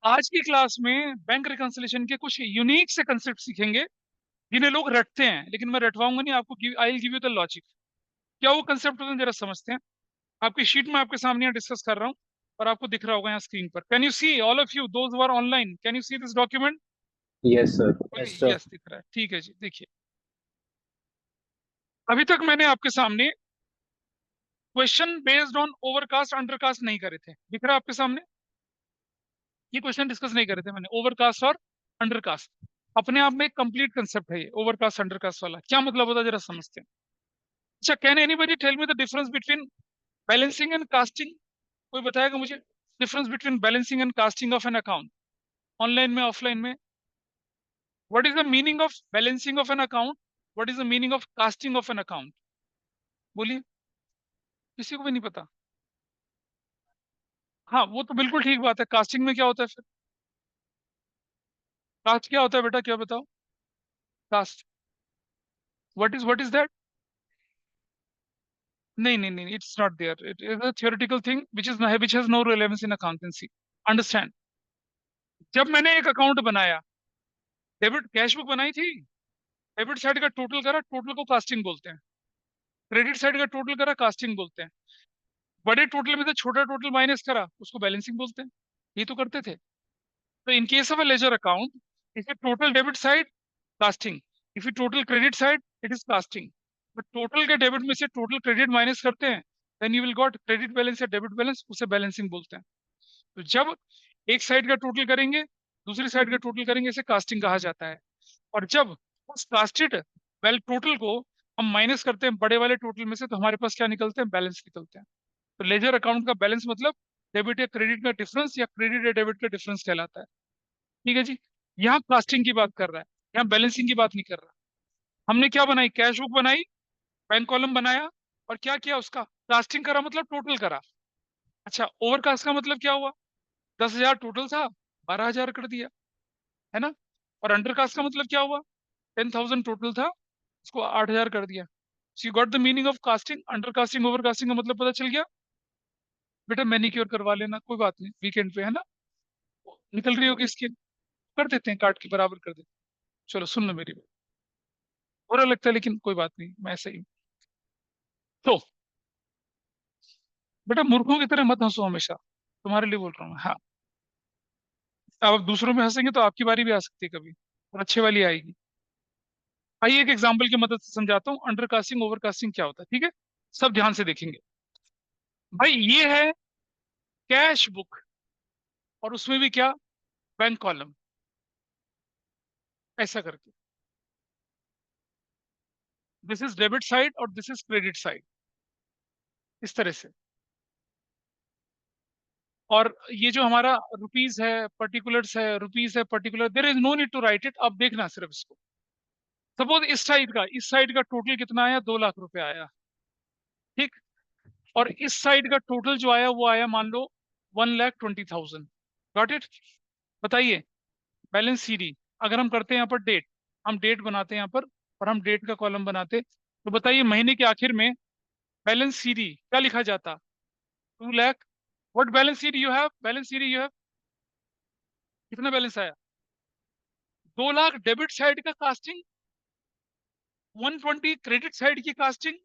आज की क्लास में बैंक रिकंसिलिएशन के कुछ यूनिक से कंसेप्ट सीखेंगे जिन्हें लोग रटते हैं, लेकिन मैं रटवाऊंगा नहीं आपको। I will give you the logic. क्या वो कंसेप्ट होते हैं जरा समझते हैं। आपकी शीट में आपके सामने यहाँ डिस्कस कर रहा हूँ और आपको दिख रहा होगा यहाँ स्क्रीन पर। Can you see all of you those are online, can you see this document? Yes sir. Yes sir. Yes, दिख रहा है। ठीक है जी, देखिए। अभी तक मैंने आपके सामने question based on overcast undercast नहीं करे थे। दिख रहा है आपके सामने? ये क्वेश्चन डिस्कस नहीं करे थे मैंने, ओवरकास्ट और अंडरकास्ट। अपने आप में एक कंप्लीट कंसेप्ट है ये ओवरकास्ट अंडरकास्ट वाला। क्या मतलब होता है जरा समझते हैं। अच्छा, can anybody tell me the difference between balancing and casting? कोई बताएगा मुझे difference between balancing and casting of an account, online में ऑफलाइन में? What is the meaning of balancing of an account? What is the meaning of casting of an account? बोलिए, किसी को भी नहीं पता? हाँ, वो तो बिल्कुल ठीक बात है। कास्टिंग में क्या होता है फिर? कास्ट क्या होता है बेटा, क्या बताओ? Cast, what is that? नहीं नहीं नहीं, it's not there. It is a theoretical thing which has no relevance in accountancy. Understand? जब मैंने एक अकाउंट बनाया, डेबिट कैश बुक बनाई थी, डेबिट साइड का टोटल करा, टोटल को कास्टिंग बोलते हैं। क्रेडिट साइड का टोटल करा, कास्टिंग बोलते हैं। बड़े टोटल में से छोटा टोटल माइनस करा, उसको बैलेंसिंग बोलते हैं। ये तो करते थे। तो in case of a ledger account, if a total debit side, casting. If you total credit side, it is casting. But total के डेबिट में से टोटल क्रेडिट माइनस करते हैं, then you will got credit balance या debit balance, उसे balancing बोलते हैं। तो जब एक साइड का टोटल करेंगे, दूसरी साइड का टोटल करेंगे, इसे कास्टिंग कहा जाता है। और जब उस कास्टेड वेल टोटल को हम माइनस करते हैं बड़े वाले टोटल में से, तो हमारे पास क्या निकलते हैं? बैलेंस निकलते हैं। तो लेजर अकाउंट का बैलेंस मतलब डेबिट या क्रेडिट का डिफरेंस या क्रेडिट या डेबिट का डिफरेंस कहलाता है। ठीक है जी। यहाँ कास्टिंग की बात कर रहा है, यहाँ बैलेंसिंग की बात नहीं कर रहा। हमने क्या बनाई? कैश बुक बनाई, बैंक कॉलम बनाया, और क्या किया? उसका कास्टिंग करा, मतलब टोटल करा। अच्छा, ओवरकास्ट का मतलब क्या हुआ? 10,000 टोटल था, 12,000 कर दिया, है ना? और अंडरकास्ट का मतलब क्या हुआ? 10,000 टोटल था, उसको 8,000 कर दिया। So you got the meaning of casting. Undercasting overcasting का मतलब पता चल गया? बेटा मैनिक्योर करवा लेना, कोई बात नहीं, वीकेंड पे, है ना? निकल रही होगी स्किन, कर देते हैं, काट के बराबर कर देते हैं। चलो सुन लो मेरी बात। बुरा लगता है लेकिन कोई बात नहीं, मैं ऐसा ही हूं। तो बेटा मूर्खों की तरह मत हंसो हमेशा, तुम्हारे लिए बोल रहा हूँ। हाँ, अब आप दूसरों में हंसेंगे तो आपकी बारी भी आ सकती है कभी, और अच्छे वाली आएगी। आइए एक एग्जाम्पल की मदद से समझाता हूँ अंडरकास्टिंग ओवरकास्टिंग क्या होता है। ठीक है, सब ध्यान से देखेंगे। भाई ये है कैश बुक, और उसमें भी क्या? बैंक कॉलम, ऐसा करके। दिस इज डेबिट साइड और दिस इज क्रेडिट साइड, इस तरह से। और ये जो हमारा रुपीज है, पर्टिकुलर्स है, रुपीज है particular, there is no need to write it. अब देखना सिर्फ इसको। सपोज इस साइड का टोटल कितना आया? 2 लाख रुपए आया। ठीक। और इस साइड का टोटल जो आया वो आया, मान लो 1,20,000। Got it? बताइए, बैलेंस सीडी। अगर हम करते हैं यहाँ पर डेट, हम डेट बनाते हैं यहाँ पर, और हम डेट का कॉलम बनाते, तो बताइए महीने के आखिर में बैलेंस सीडी क्या लिखा जाता? 2 lakh. What balance CD you have? Balance CD you have कितना बैलेंस आया? 2 लाख डेबिट साइड का कास्टिंग, 120 क्रेडिट साइड की कास्टिंग,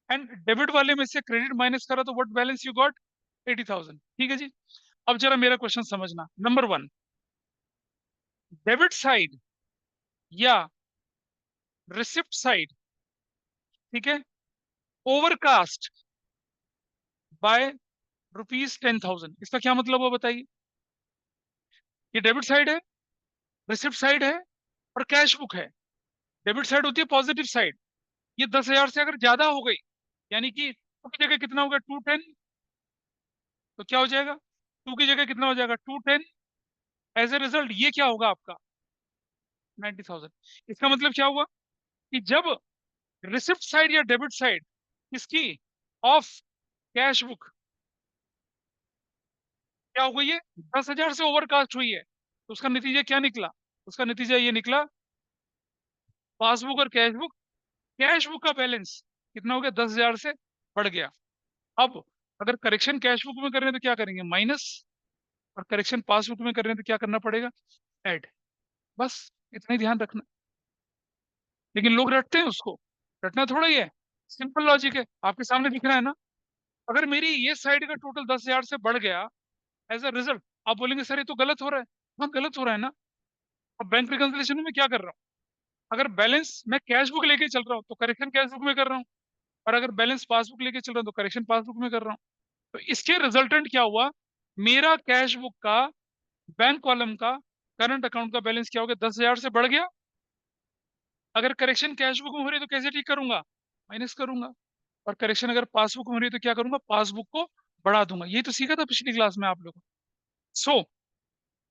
एंड डेबिट वाले में से क्रेडिट माइनस करा तो व्हाट बैलेंस यू गॉट? 80,000। ठीक है जी। अब जरा मेरा क्वेश्चन समझना। नंबर वन, डेबिट साइड या रिसिप्ट साइड, ठीक है, ओवरकास्ट बाय ₹10,000, इसका क्या मतलब हुआ बताइए? ये डेबिट साइड है, रिसिप्ट साइड है, और कैश बुक है। डेबिट साइड होती है पॉजिटिव साइड। ये 10,000 से अगर ज्यादा हो गई, यानी कि टू की जगह कितना होगा? 210, तो क्या हो जाएगा? टू की जगह कितना हो जाएगा? 210। एज ए रिजल्ट ये क्या होगा आपका? 90,000। इसका मतलब क्या हुआ कि जब रिसिप्ट साइड या डेबिट साइड इसकी ऑफ कैश बुक क्या हो गई है? 10,000 से ओवरकास्ट हुई है, तो उसका नतीजा क्या निकला? उसका नतीजा ये निकला, पासबुक और कैश बुक का बैलेंस कितना हो गया? 10,000 से बढ़ गया। अब अगर करेक्शन कैश बुक में कर रहे हैं तो क्या करेंगे? माइनस। और करेक्शन पासबुक में कर रहे हैं तो क्या करना पड़ेगा, ऐड। बस इतना ही ध्यान रखना। लेकिन लोग रटते हैं उसको, रटना थोड़ा ही है, सिंपल लॉजिक है, आपके सामने दिख रहा है ना। अगर मेरी ये साइड का टोटल 10,000 से बढ़ गया एज अ रिजल्ट, आप बोलेंगे सर ये तो गलत हो रहा है। हाँ गलत हो रहा है ना। अब बैंक रिकंसिलिएशन में मैं क्या कर रहा हूँ, अगर बैलेंस मैं कैश बुक लेके चल रहा हूँ तो करेक्शन कैश बुक में कर रहा हूँ, और अगर बैलेंस पासबुक लेके चल रहा हूँ तो करेक्शन पासबुक में कर रहा हूँ। तो इसके रिजल्टेंट क्या हुआ, मेरा कैश बुक का बैंक कॉलम का करंट अकाउंट का बैलेंस क्या हो गया, 10,000 से बढ़ गया। अगर करेक्शन कैश बुक में हो रही है तो कैसे ठीक करूंगा, माइनस करूंगा। और करेक्शन अगर पासबुक में हो रही है तो क्या करूंगा, पासबुक को बढ़ा दूंगा। ये तो सीखा था पिछली क्लास में आप लोगों। सो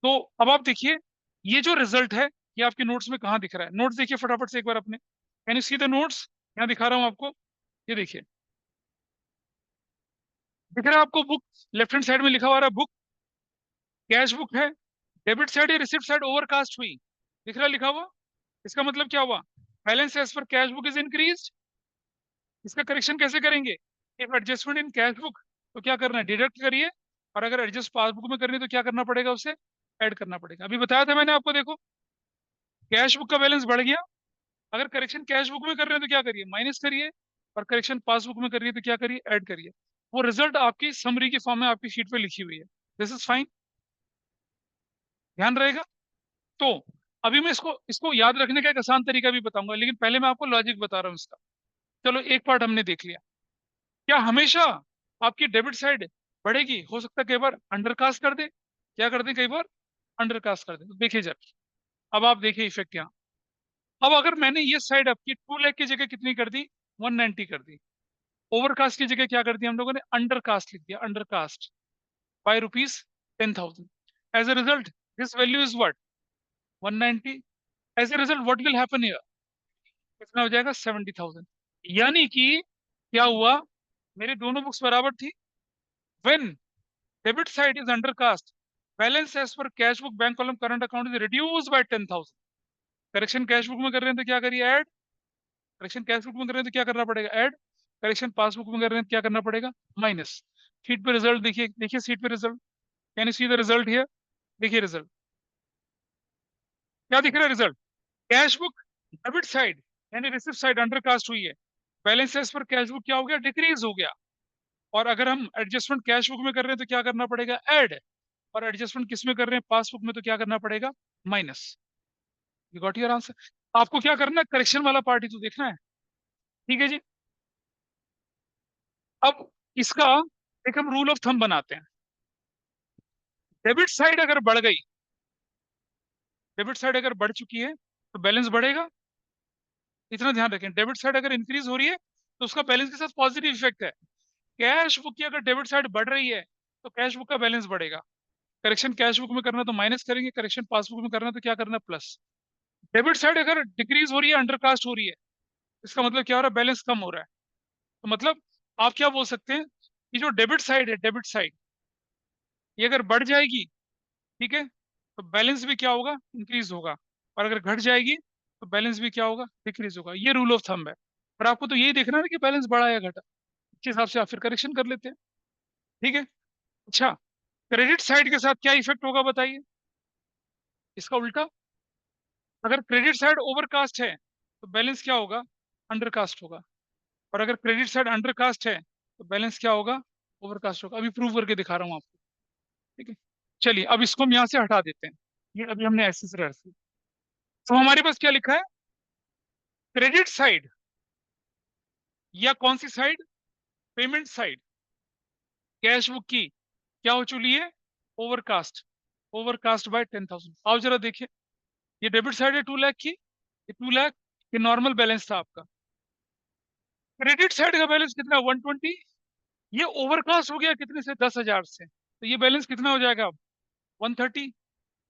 तो अब आप देखिए, ये जो रिजल्ट है ये आपके नोट्स में कहाँ दिख रहा है, नोट्स देखिए फटाफट से एक बार अपने। Can you see the notes, यहाँ दिखा रहा हूँ आपको, ये देखिए दिख रहा है आपको बुक, लेफ्ट हैंड साइड में लिखा हुआ है बुक, कैश बुक है, डेबिट साइड या रिसिप्ट साइड ओवरकास्ट हुई, दिख रहा है लिखा हुआ। इसका मतलब क्या हुआ, बैलेंस एज पर कैश बुक इज इंक्रीज। इसका करेक्शन कैसे करेंगे, if adjustment in cash book तो क्या करना है, डिडक्ट करिए। और अगर एडजस्ट पासबुक में करनी है तो क्या करना पड़ेगा, उसे ऐड करना पड़ेगा। अभी बताया था मैंने आपको, देखो कैश बुक का बैलेंस बढ़ गया, अगर करेक्शन कैश बुक में कर रहे हैं तो क्या करिए, माइनस करिए। और करेक्शन पासबुक में करिए तो क्या करिए, ऐड करिए। वो रिजल्ट आपकी समरी के फॉर्म में आपकी शीट पे लिखी हुई है। दिस इज फाइन, ध्यान रहेगा। तो अभी मैं इसको इसको याद रखने का एक आसान तरीका भी बताऊंगा, लेकिन पहले मैं आपको लॉजिक बता रहा हूँ इसका। चलो एक पार्ट हमने देख लिया, क्या हमेशा आपकी डेबिट साइड बढ़ेगी, हो सकता है कई बार अंडरकास्ट कर दे, क्या कर दे कई बार, अंडरकास्ट कर दे। तो देखिए जरा, अब आप देखिए इफेक्ट यहाँ। अब अगर मैंने ये साइड आपकी 2 लाख की जगह कितनी कर दी, 190 कर दी, ओवरकास्ट की जगह क्या कर दिया हम लोगों ने, अंडरकास्ट लिख दिया, undercast by rupees 10,000। As a result this value is what, 190। As a result what will happen here, कितना हो जाएगा, 70,000। यानी कि क्या हुआ, मेरी दोनों बुक्स बराबर थी। When debit side is undercast, balance as पर cash book bank column current account is reduce by 10,000। Correction cash book में कर रहे हैं तो क्या करिए, ऐड। करेक्शन कैश बुक में कर रहे हैं तो क्या करना पड़ेगा, ऐड। करेक्शन पासबुक में कर रहे हैं तो क्या करना पड़ेगा, माइनस। शीट पे रिजल्ट देखिए, देखिए शीट पे result, can you see the result here. देखिए रिजल्ट क्या दिख रहा है, result cash book debit side यानी रिसिप्ट साइड अंडरकास्ट हुई है, बैलेंस एज पर कैश बुक क्या हो गया, डिक्रीज हो गया। और अगर हम एडजस्टमेंट कैश बुक में कर रहे हैं तो क्या करना पड़ेगा, ऐड। और एडजस्टमेंट किस में कर रहे हैं, पासबुक में, तो क्या करना पड़ेगा, minus. You got your answer. आपको क्या करना है, करेक्शन वाला पार्ट ही तो देखना है। ठीक है जी। अब इसका एक हम रूल ऑफ थंब बनाते हैं। डेबिट साइड अगर बढ़ गई, डेबिट साइड अगर बढ़ चुकी है तो बैलेंस बढ़ेगा, इतना ध्यान रखें। डेबिट साइड अगर इंक्रीज हो रही है तो उसका बैलेंस के साथ पॉजिटिव इफेक्ट है। कैश बुक की अगर डेबिट साइड बढ़ रही है तो कैश बुक का बैलेंस बढ़ेगा। करेक्शन कैश बुक में करना तो माइनस करेंगे, करेक्शन पासबुक में करना तो क्या करना, प्लस। डेबिट साइड अगर डिक्रीज हो रही है, अंडरकास्ट हो रही है, इसका मतलब क्या हो रहा है, बैलेंस कम हो रहा है। तो मतलब आप क्या बोल सकते हैं कि जो डेबिट साइड है, डेबिट साइड ये अगर बढ़ जाएगी, ठीक है, तो बैलेंस भी क्या होगा, इंक्रीज होगा। और अगर घट जाएगी तो बैलेंस भी क्या होगा, डिक्रीज होगा। ये रूल ऑफ थंब है। पर आपको तो यही देखना है ना कि बैलेंस बढ़ा या घटा, इसके हिसाब से आप फिर करेक्शन कर लेते हैं। ठीक है। अच्छा, क्रेडिट साइड के साथ क्या इफेक्ट होगा बताइए, इसका उल्टा। अगर क्रेडिट साइड ओवरकास्ट है तो बैलेंस क्या होगा, अंडरकास्ट होगा। और अगर क्रेडिट साइड अंडरकास्ट है तो बैलेंस क्या होगा, ओवरकास्ट होगा। अभी प्रूव करके दिखा रहा हूँ आपको। ठीक है, चलिए अब इसको हम यहाँ से हटा देते हैं। ये अभी हमने ऐसे से रख दिया। तो हमारे पास क्या लिखा है, क्रेडिट साइड या कौन सी side, payment side cash book की क्या हो चुकी है, ओवरकास्ट, ओवरकास्ट बाय 10,000। आओ जरा देखिए, ये डेबिट साइड है 2 लाख की, ये 2 लाख, ये नॉर्मल बैलेंस था आपका। क्रेडिट साइड का बैलेंस कितना, 120। ये ओवरकास्ट हो गया कितने से, 10,000 से, तो ये बैलेंस कितना हो जाएगा अब, 130।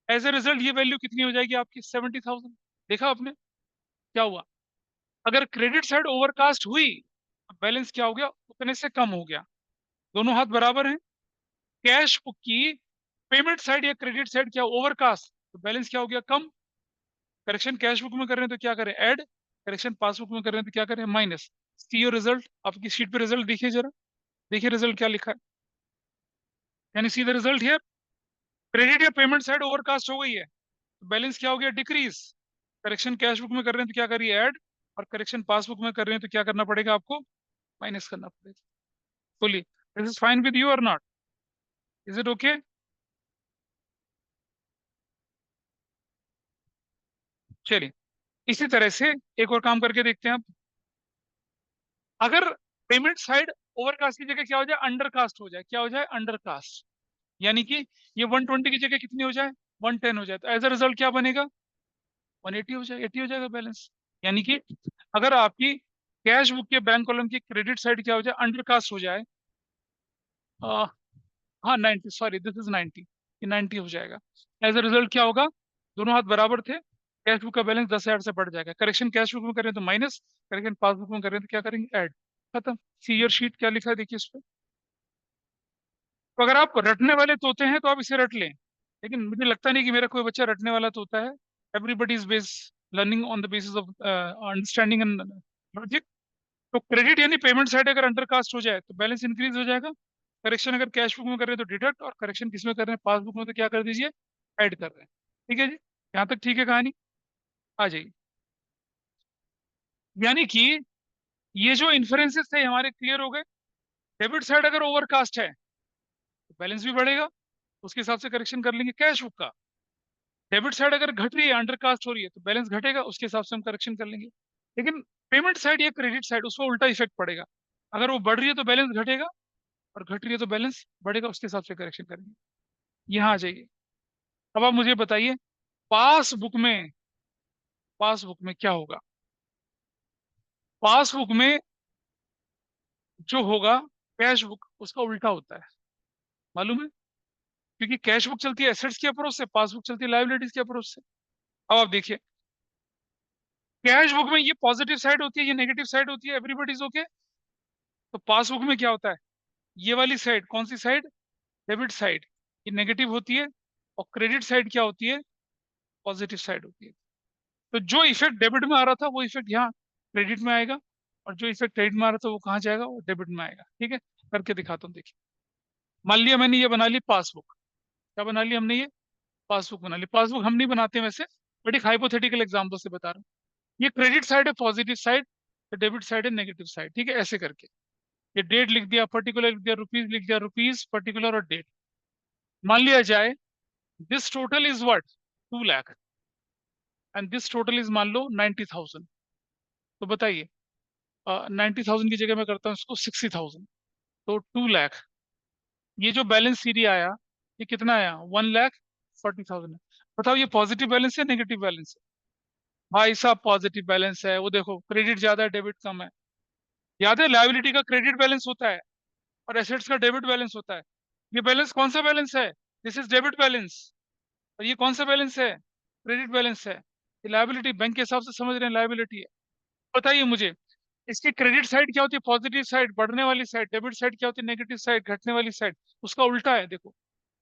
एज ए रिजल्ट ये वैल्यू कितनी हो जाएगी आपकी, 70,000। देखा आपने क्या हुआ, अगर क्रेडिट साइड ओवरकास्ट हुई तो बैलेंस क्या हो गया, उतने से कम हो गया। दोनों हाथ बराबर हैं। कैश बुक की पेमेंट साइड या क्रेडिट साइड क्या ओवरकास्ट, तो बैलेंस क्या हो गया, कम। करेक्शन कैश बुक में कर रहे हैं तो क्या करें, ऐड। करेक्शन पासबुक में कर रहे हैं तो क्या करें, माइनस। सी योर रिजल्ट, आपकी शीट पे रिजल्ट देखिए जरा, देखिए रिजल्ट क्या लिखा है, यानी सी द रिजल्ट हियर। क्रेडिट या पेमेंट साइड ओवरकास्ट हो गई है तो बैलेंस क्या हो गया, डिक्रीज। करेक्शन कैश बुक में कर रहे हैं तो क्या करिए, ऐड। और करेक्शन पासबुक में कर रहे हैं तो क्या करना पड़ेगा आपको, माइनस करना पड़ेगा। बोलिए, this is fine with you और नॉट, इज इट ओके? चलिए, इसी तरह से एक और काम करके देखते हैं आप। अगर पेमेंट साइड ओवरकास्ट की जगह क्या हो जाए, अंडरकास्ट हो जाए, क्या हो जाए, अंडरकास्ट। यानी कि ये 120 की जगह कितनी हो जाए, 110 हो जाए, तो एज अ रिजल्ट क्या बनेगा, 180 हो जाए, 80 हो जाएगा बैलेंस। यानी कि अगर आपकी कैश बुक के बैंक कॉलम की क्रेडिट साइड क्या हो जाए, अंडरकास्ट हो जाए, आ, हाँ 90, सॉरी दिस इज 90, ये 90 हो जाएगा। एज अ रिजल्ट क्या होगा, दोनों हाथ बराबर थे, कैश बुक का बैलेंस 10,000 से बढ़ जाएगा। करेक्शन कैश बुक में करें तो माइनस, करेक्शन पासबुक में करें तो क्या करेंगे, ऐड। खत्म। सी योर शीट क्या लिखा है देखिए इस पे। तो अगर आप रटने वाले तोते हैं तो आप इसे रट लें, लेकिन मुझे लगता नहीं कि मेरा कोई बच्चा रटने वाला तोता है। Everybody is base learning on the basis of understanding and logic. तो क्रेडिट यानी पेमेंट साइड अगर अंडरकास्ट हो जाए तो बैलेंस इंक्रीज हो जाएगा। करेक्शन अगर कैश बुक में कर रहे हैं तो डिडक्ट, और करेक्शन किस में कर रहे हैं, पासबुक में, तो क्या कर दीजिए, ऐड कर रहे हैं। ठीक है जी, यहाँ तक ठीक है कहानी, आ जाइए। यानी कि ये जो इन्फ्रेंसेस थे हमारे क्लियर हो गए। डेबिट साइड अगर ओवरकास्ट है तो बैलेंस भी बढ़ेगा, उसके हिसाब से करेक्शन कर लेंगे कैश बुक का। डेबिट साइड अगर घट रही है, अंडरकास्ट हो रही है, तो बैलेंस घटेगा, उसके हिसाब से हम करेक्शन कर लेंगे। लेकिन पेमेंट साइड या क्रेडिट साइड, उसको उल्टा इफेक्ट पड़ेगा। अगर वो बढ़ रही है तो बैलेंस घटेगा, और घट रही है तो बैलेंस बढ़ेगा, उसके हिसाब से करेक्शन करेंगे। यहाँ आ जाइए। अब आप मुझे बताइए, पासबुक में, पासबुक में क्या होगा, पासबुक में जो होगा, कैश बुक उसका उल्टा होता है, मालूम है? क्योंकि कैश बुक चलती है एसेट्स के अप्रोच से, पासबुक चलती है लायबिलिटीज के अप्रोच से। अब आप देखिए, कैश बुक में ये पॉजिटिव साइड होती है, ये नेगेटिव साइड होती है, एवरीबडी इज ओके। तो पासबुक में क्या होता है, ये वाली साइड, कौन सी साइड, डेबिट साइड, ये नेगेटिव होती है, और क्रेडिट साइड क्या होती है, पॉजिटिव साइड होती है। तो जो इफेक्ट डेबिट में आ रहा था वो इफेक्ट यहाँ क्रेडिट में आएगा, और जो इफेक्ट क्रेडिट में आ रहा था वो कहाँ जाएगा, वो डेबिट में आएगा। ठीक है, करके दिखाता हूँ, देखिए। मान लिया मैंने ये बना ली पासबुक, क्या बना लिया हमने, ये पासबुक बना ली। पासबुक हम नहीं बनाते वैसे, बट एक हाइपोथेटिकल एग्जाम्पल से बता रहा हूँ। ये क्रेडिट साइड है, पॉजिटिव साइड, तो डेबिट साइड है, नेगेटिव साइड। ठीक है, ऐसे करके ये डेट लिख दिया, पर्टिकुलर लिख दिया, रुपीज लिख दिया, रुपीज पर्टिकुलर और डेट। मान लिया जाए this total is what, 2 lakh, and this total is मान लो 90,000। तो बताइए, 90,000 की जगह मैं करता हूँ इसको 60,000, तो 2 लाख। ये जो बैलेंस सीरी आया, ये कितना आया, 1,40,000 है। बताओ ये पॉजिटिव बैलेंस है, नेगेटिव बैलेंस है? भाई साहब पॉजिटिव बैलेंस है। वो देखो, क्रेडिट ज्यादा है, डेबिट कम है। याद है, लायबिलिटी का क्रेडिट बैलेंस होता है, और एसेट्स का डेबिट बैलेंस होता है। ये बैलेंस कौन सा बैलेंस है, दिस इज डेबिट बैलेंस। और ये कौन सा बैलेंस है, क्रेडिट बैलेंस है। ये लायबिलिटी बैंक के हिसाब से समझ रहे हैं, लायबिलिटी है। बताइए मुझे, इसकी क्रेडिट साइड क्या होती है, पॉजिटिव साइड, बढ़ने वाली साइड। डेबिट साइड क्या होती है, नेगेटिव साइड, घटने वाली साइड। उसका उल्टा है, देखो।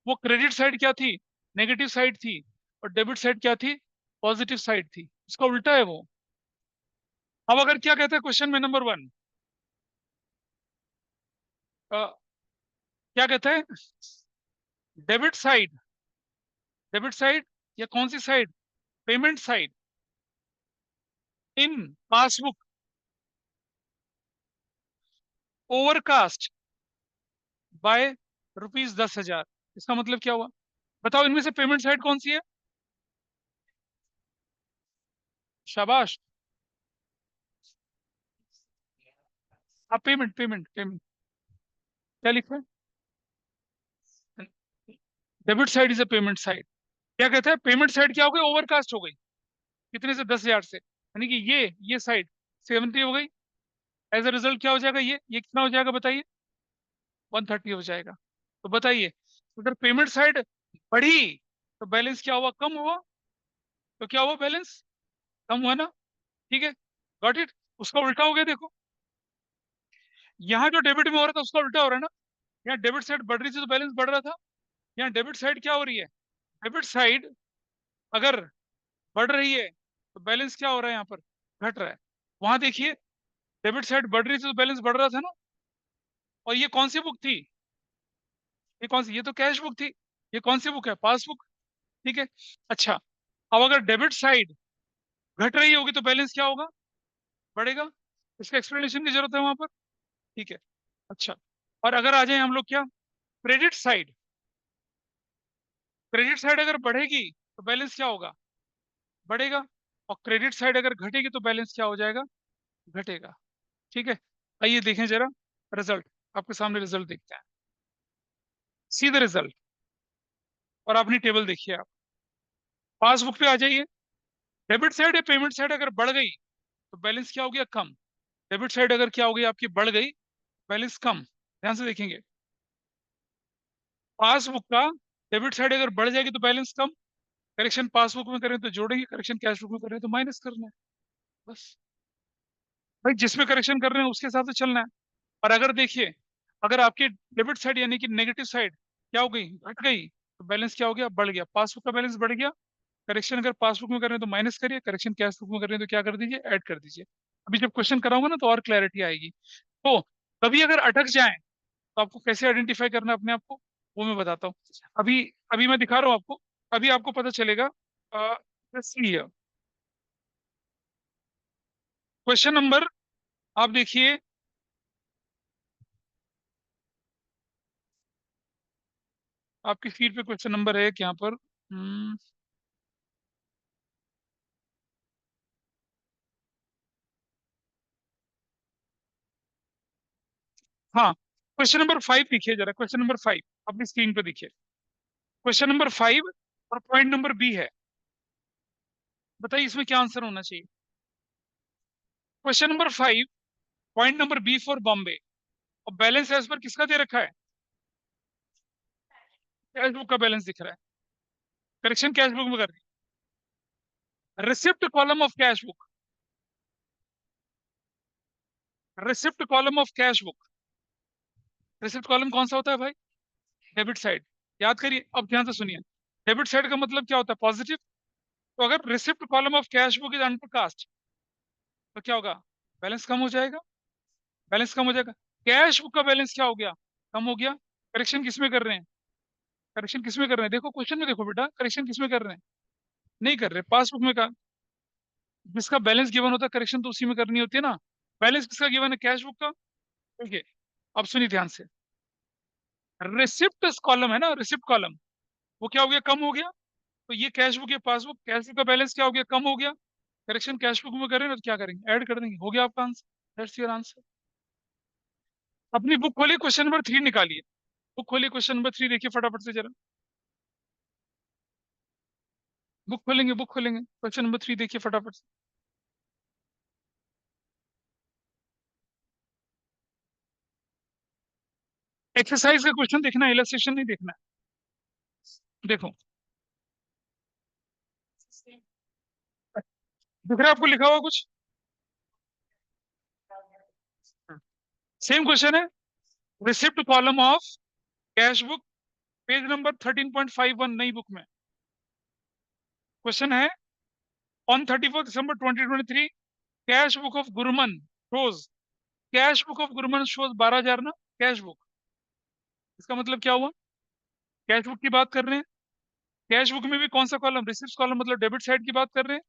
वो क्रेडिट साइड क्या थी, नेगेटिव साइड थी, और डेबिट साइड क्या थी, पॉजिटिव साइड थी। उसका उल्टा है वो। अब अगर क्या कहता है क्वेश्चन में नंबर 1, क्या कहता है, डेबिट साइड, डेबिट साइड या कौन सी side, payment side, in passbook overcast by ₹10,000। इसका मतलब क्या हुआ, बताओ इनमें से पेमेंट साइड कौन सी है, शाबाश। आप पेमेंट पेमेंट पेमेंट, क्या लिखा है, debit side is a payment side. क्या कहता है, पेमेंट साइड क्या हो गई, ओवरकास्ट हो गई, कितने से, 10,000 से, यानी कि ये साइड 70 हो गई। एज अ रिजल्ट क्या हो जाएगा, ये कितना हो जाएगा बताइए, 130 हो जाएगा। तो बताइए, अगर पेमेंट साइड बढ़ी तो बैलेंस क्या हुआ, कम हुआ। तो क्या हुआ, बैलेंस कम हुआ ना। ठीक है, गॉट इट। उसका उल्टा हो गया, देखो। यहाँ जो डेबिट में हो रहा था उसका उल्टा हो रहा है ना। यहाँ डेबिट साइड बढ़ रही थी तो बैलेंस बढ़ रहा था। यहाँ डेबिट साइड क्या हो रही है, डेबिट साइड अगर बढ़ रही है तो बैलेंस क्या हो रहा है, यहाँ पर घट रहा है। वहां देखिए, डेबिट साइड बढ़ रही थी तो बैलेंस बढ़ रहा था ना। और ये कौन सी बुक थी, ये कौन सी, ये तो कैश बुक थी। ये कौन सी बुक है? पासबुक। ठीक है। अच्छा, अब अगर डेबिट साइड घट रही होगी तो बैलेंस क्या होगा? बढ़ेगा। इसका एक्सप्लेनेशन की जरूरत है वहां पर। ठीक है। अच्छा, और अगर आ जाए हम लोग क्या, क्रेडिट साइड। क्रेडिट साइड अगर बढ़ेगी तो बैलेंस क्या होगा? बढ़ेगा। और क्रेडिट साइड अगर घटेगी तो बैलेंस क्या हो जाएगा? घटेगा। ठीक है। आइए देखें जरा रिजल्ट। आपके सामने रिजल्ट देखते हैं। सी द रिजल्ट। और अपनी टेबल देखिए आप। पासबुक पे आ जाइए। डेबिट साइड या पेमेंट साइड अगर बढ़ गई तो बैलेंस क्या हो गया? कम। डेबिट साइड अगर क्या हो गई आपकी? बढ़ गई, बैलेंस कम। ध्यान से देखेंगे। पासबुक का डेबिट साइड अगर बढ़ जाएगी तो बैलेंस कम। करेक्शन पासबुक में करें तो जोड़ेंगे, करेक्शन कैश बुक में करें तो माइनस करना है। बस भाई, जिसमें करेक्शन कर रहे हैं उसके हिसाब से चलना है। और अगर देखिए, अगर आपकी डेबिट साइड यानी कि नेगेटिव साइड क्या हो गई? घट गई, तो बैलेंस क्या हो गया? बढ़ गया। पासबुक का बैलेंस बढ़ गया। करेक्शन अगर पासबुक में कर रहे हैं तो माइनस करिए, करेक्शन कैश बुक में कर रहे हैं तो क्या कर दीजिए? ऐड कर दीजिए। अभी जब क्वेश्चन कराऊंगा ना तो और क्लैरिटी आएगी। तो कभी अगर अटक जाए तो आपको कैसे आइडेंटिफाई करना है अपने आप को, वो मैं बताता हूँ। अभी अभी मैं दिखा रहा हूँ आपको। अभी आपको पता चलेगा। क्वेश्चन नंबर, आप देखिए। आपकी शीट पे क्वेश्चन नंबर है यहाँ पर। हाँ, क्वेश्चन नंबर 5 देखिए जरा। क्वेश्चन नंबर 5 अपनी स्क्रीन पे देखिए। क्वेश्चन नंबर 5 और पॉइंट नंबर बी है। बताइए इसमें क्या आंसर होना चाहिए? Question number 5, point number B for Bombay. और बैलेंस एज पर किसका दे रखा है? कैश बुक का बैलेंस दिख रहा है। करेक्शन कैश बुक में कर रही है। Receipt column of cash book. Receipt column of cash book. Receipt column कौन सा होता है भाई? Debit side. याद करिए, अब ध्यान से सुनिए। डेबिट साइड का मतलब क्या होता है? पॉजिटिव। तो अगर receipt column of cash book is undercast तो क्या होगा? बैलेंस कम हो जाएगा। बैलेंस कम हो जाएगा। कैश बुक का बैलेंस क्या हो गया? कम हो गया। करेक्शन किस में कर रहे हैं? करेक्शन किस में कर रहे हैं? देखो क्वेश्चन में, देखो बेटा, करेक्शन किस में कर रहे हैं? नहीं कर रहे, पासबुक में का। जिसका बैलेंस गिवन होता है करेक्शन तो उसी में करनी होती है ना। बैलेंस किसका गिवन है? कैश बुक का। ठीक है। अब सुनिए ध्यान से। रिसिप्ट कॉलम है ना, रिसिप्ट कॉलम, वो क्या हो गया? कम हो गया। तो ये कैश बुक या पासबुक, कैश बुक का बैलेंस क्या हो गया? कम हो गया। करेक्शन कैश बुक में करें तो क्या करेंगे? ऐड कर देंगे। हो गया आपका आंसर। That's your answer. अपनी बुक खोलिए, क्वेश्चन नंबर 3 निकालिए। बुक खोलिए, क्वेश्चन नंबर 3 देखिए फटाफट से जरा। बुक खोलेंगे, बुक खोलेंगे, क्वेश्चन नंबर 3 देखिए फटाफट से। एक्सरसाइज का क्वेश्चन देखना है, इलस्ट्रेशन नहीं देखना है। देखो, दिख रहा है आपको लिखा हुआ कुछ? सेम क्वेश्चन है। Receipt column of cash book, page number 13.51 नई बुक में। क्वेश्चन है, on 31 December 2023 cash book of Gurman shows, cash book of Gurman shows 12,000 ना, कैश बुक। इसका मतलब क्या हुआ? कैश बुक की बात कर रहे हैं। कैश बुक में भी कौन सा कॉलम? रिसिप्ट कॉलम, मतलब डेबिट साइड की बात कर रहे हैं।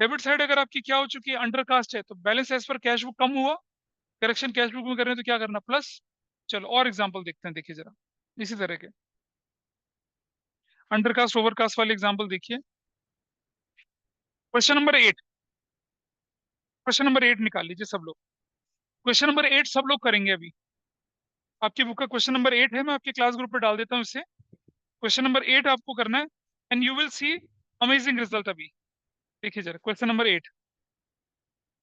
डेबिट साइड अगर आपकी क्या हो चुकी है? अंडरकास्ट है, तो बैलेंस एज पर कैश बुक कम हुआ। करेक्शन कैश बुक में कर रहे हैं तो क्या करना? प्लस। चलो और एग्जांपल देखते हैं, देखिए जरा इसी तरह के। अंडरकास्ट ओवरकास्ट वाले एग्जांपल देखिए। क्वेश्चन नंबर 8 निकाल लीजिए सब लोग। क्वेश्चन नंबर 8 सब लोग करेंगे अभी। आपकी बुक का क्वेश्चन नंबर 8 है, मैं आपके क्लास ग्रुप पे डाल देता हूँ इसे। क्वेश्चन नंबर 8 आपको करना है, and you will see amazing result अभी। देखिए जरा question number 8,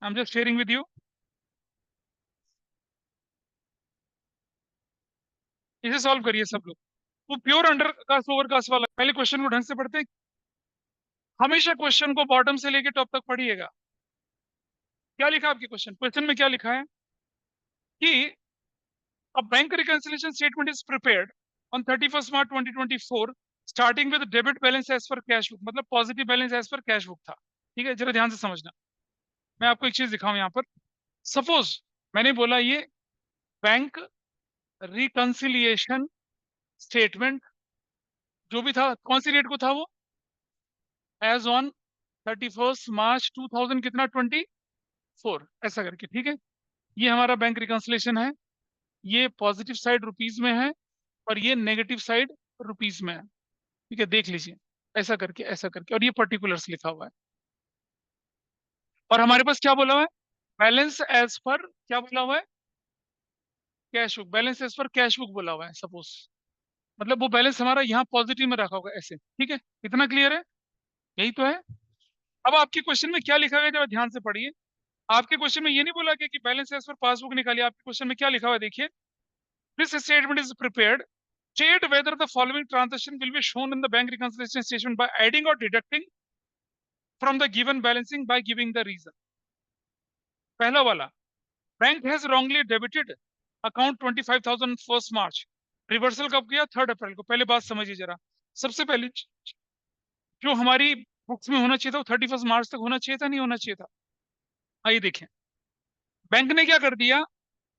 I am just sharing with you. इसे सॉल्व करिए सब लोग। वो प्योर अंडरकास्ट ओवरकास्ट वाला, पहले क्वेश्चन को ढंग से पढ़ते हैं। हमेशा क्वेश्चन को बॉटम से लेके टॉप तक पढ़िएगा। क्या लिखा है आपके क्वेश्चन? क्वेश्चन में क्या लिखा है कि a bank reconciliation statement is prepared on 31st March 2024 starting with debit balance as per cash book, मतलब पॉजिटिव बैलेंस एज पर कैश बुक था। ठीक है, जरा ध्यान से समझना। मैं आपको एक चीज दिखाऊं यहाँ पर। सपोज मैंने बोला ये बैंक रिकंसिलिएशन स्टेटमेंट जो भी था कौन सी डेट को था वो, एज ऑन 31 मार्च 2000 कितना 24, ऐसा करके, ठीक है। ये हमारा बैंक रिकंसलेशन है। ये पॉजिटिव साइड रुपीज में है और ये नेगेटिव साइड रुपीज में है, ठीक है, देख लीजिए, ऐसा करके ऐसा करके, और ये पर्टिकुलर्स लिखा हुआ है। और हमारे पास क्या बोला हुआ है, बैलेंस एज पर क्या बोला हुआ है, कैश बुक, बैलेंस एज पर कैश बुक बोला हुआ है सपोज, मतलब वो बैलेंस हमारा यहाँ पॉजिटिव में रखा होगा ऐसे, ठीक है। इतना क्लियर है, यही तो है। अब आपके क्वेश्चन में क्या लिखा गया, जब ध्यान से पढ़िए। आपके क्वेश्चन में ये नहीं बोला गया कि बैलेंस एज पर पासबुक निकालिए, आपके क्वेश्चन में क्या लिखा हुआ है देखिए, this statement is prepared, state whether the following transaction will be shown in the bank reconciliation statement by adding or deducting from the given balancing by giving the reason। पहला वाला, bank has wrongly debited account 25,000 1 March, reversal कब किया, 3 अप्रैल को। पहले बात समझिए जरा, सबसे पहले जो हमारी बुक्स में होना चाहिए था वो 31 मार्च तक होना चाहिए था, नहीं होना चाहिए था। आइए देखें, बैंक ने क्या कर दिया,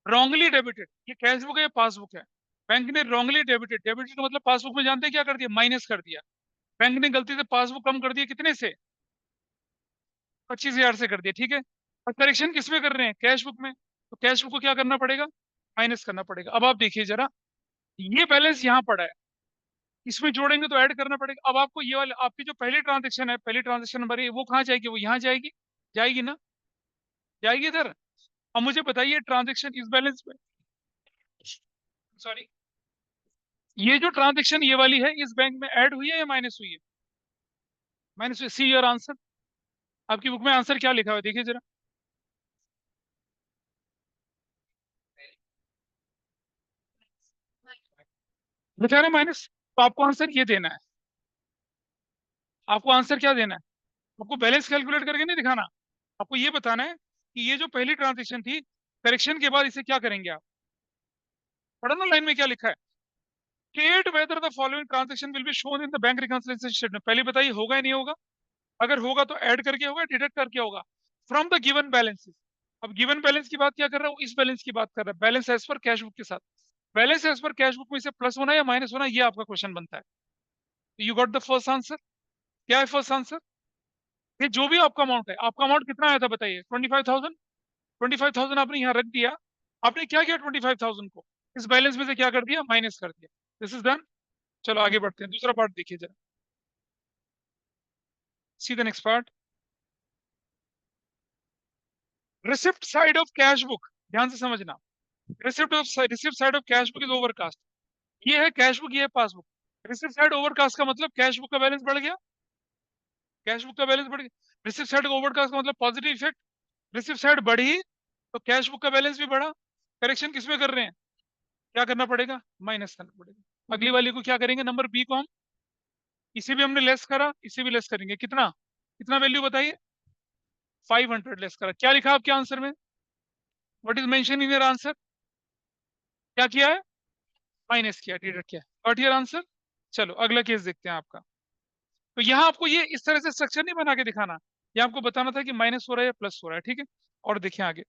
रॉन्गली डेबिटेड, ये कैश बुक है या पासबुक है, बैंक ने रॉन्गली डेबिटेड, डेबिटेड का मतलब पासबुक में जानते हैं क्या कर दिया, माइनस कर दिया। बैंक ने गलती से पासबुक कम कर दिया, कितने से, 25,000 से कर दिया, ठीक है। और करेक्शन किस में कर रहे हैं, कैश बुक में, तो कैश बुक को क्या करना पड़ेगा, माइनस करना पड़ेगा। अब आप देखिए जरा, ये बैलेंस यहाँ पड़ा है, इसमें जोड़ेंगे तो ऐड करना पड़ेगा। अब आपको ये वाले, आपकी जो पहली ट्रांजेक्शन है, पहली ट्रांजेक्शन नंबर है, वो कहाँ जाएगी, वो यहाँ जाएगी, जाएगी ना, जाएगी इधर। अब मुझे बताइए ट्रांजेक्शन इस बैलेंस में, सॉरी, ये जो ट्रांजेक्शन ये वाली है इस बैंक में ऐड हुई है या माइनस हुई है, माइनस हुई। सी योर आंसर, आपकी बुक में आंसर क्या लिखा हुआ है देखिए जरा, लिखा है ना माइनस, तो आपको आंसर ये देना है, आपको आंसर क्या देना है, आपको बैलेंस कैलकुलेट करके नहीं दिखाना, आपको ये बताना है कि ये जो पहली ट्रांजेक्शन थी, करेक्शन के बाद इसे क्या करेंगे आप, पढ़ो ना लाइन में क्या लिखा है, state whether the following transaction will be shown in the bank reconciliation statement. पहले बताइए होगा या नहीं होगा, अगर होगा तो ऐड करके होगा, डिडक्ट करके होगा, फ्रॉम द गिवन बैलेंसेस। अब गिवन बैलेंस की बात क्या कर रहा हूँ, इस बैलेंस की बात कर रहा है, बैलेंस एज पर कैश बुक के साथ। बैलेंस एज पर कैश बुक में से प्लस होना या माइनस होना, ये आपका क्वेश्चन बनता है। You got the first answer, क्या है फर्स्ट आंसर, ये जो भी आपका अमाउंट है, आपका अमाउंट कितना आया था बताइए, 25,000, 25,000 आपने यहाँ रख दिया, आपने क्या किया 25,000 को इस बैलेंस में से क्या कर दिया, माइनस कर दिया, दिस इज डन। चलो आगे बढ़ते हैं, दूसरा पार्ट देखिए जरा, see the next part, receipt side of cash book, ध्यान से समझना, receipt side of cash book is overcast, ये है कैश बुक, ये है पासबुक। रिसिप्ट साइड ओवरकास्ट का मतलब कैश बुक का बैलेंस बढ़ गया, कैश बुक का बैलेंस बढ़ गया। रिसिप्ट साइड ओवरकास्ट का मतलब पॉजिटिव इफेक्ट, रिसिप्ट साइड बढ़ी तो कैश बुक का बैलेंस भी बढ़ा। करेक्शन किसमें कर रहे हैं, क्या करना पड़ेगा, माइनस करना पड़ेगा। अगली वाली को क्या करेंगे, नंबर बी को हम, इसे भी हमने लेस करा, इसे भी लेस करेंगे, कितना, कितना वैल्यू बताइए, 500 लेस करा, क्या लिखा आपके आंसर में, what is mention in your answer, क्या किया है, माइनस किया, डिडक्ट किया, व्हाट योर आंसर। चलो अगला केस देखते हैं आपका। तो यहाँ आपको ये इस तरह से स्ट्रक्चर नहीं बना के दिखाना, ये आपको बताना था कि माइनस हो रहा है या प्लस हो रहा है, ठीक है। और देखिए आगे,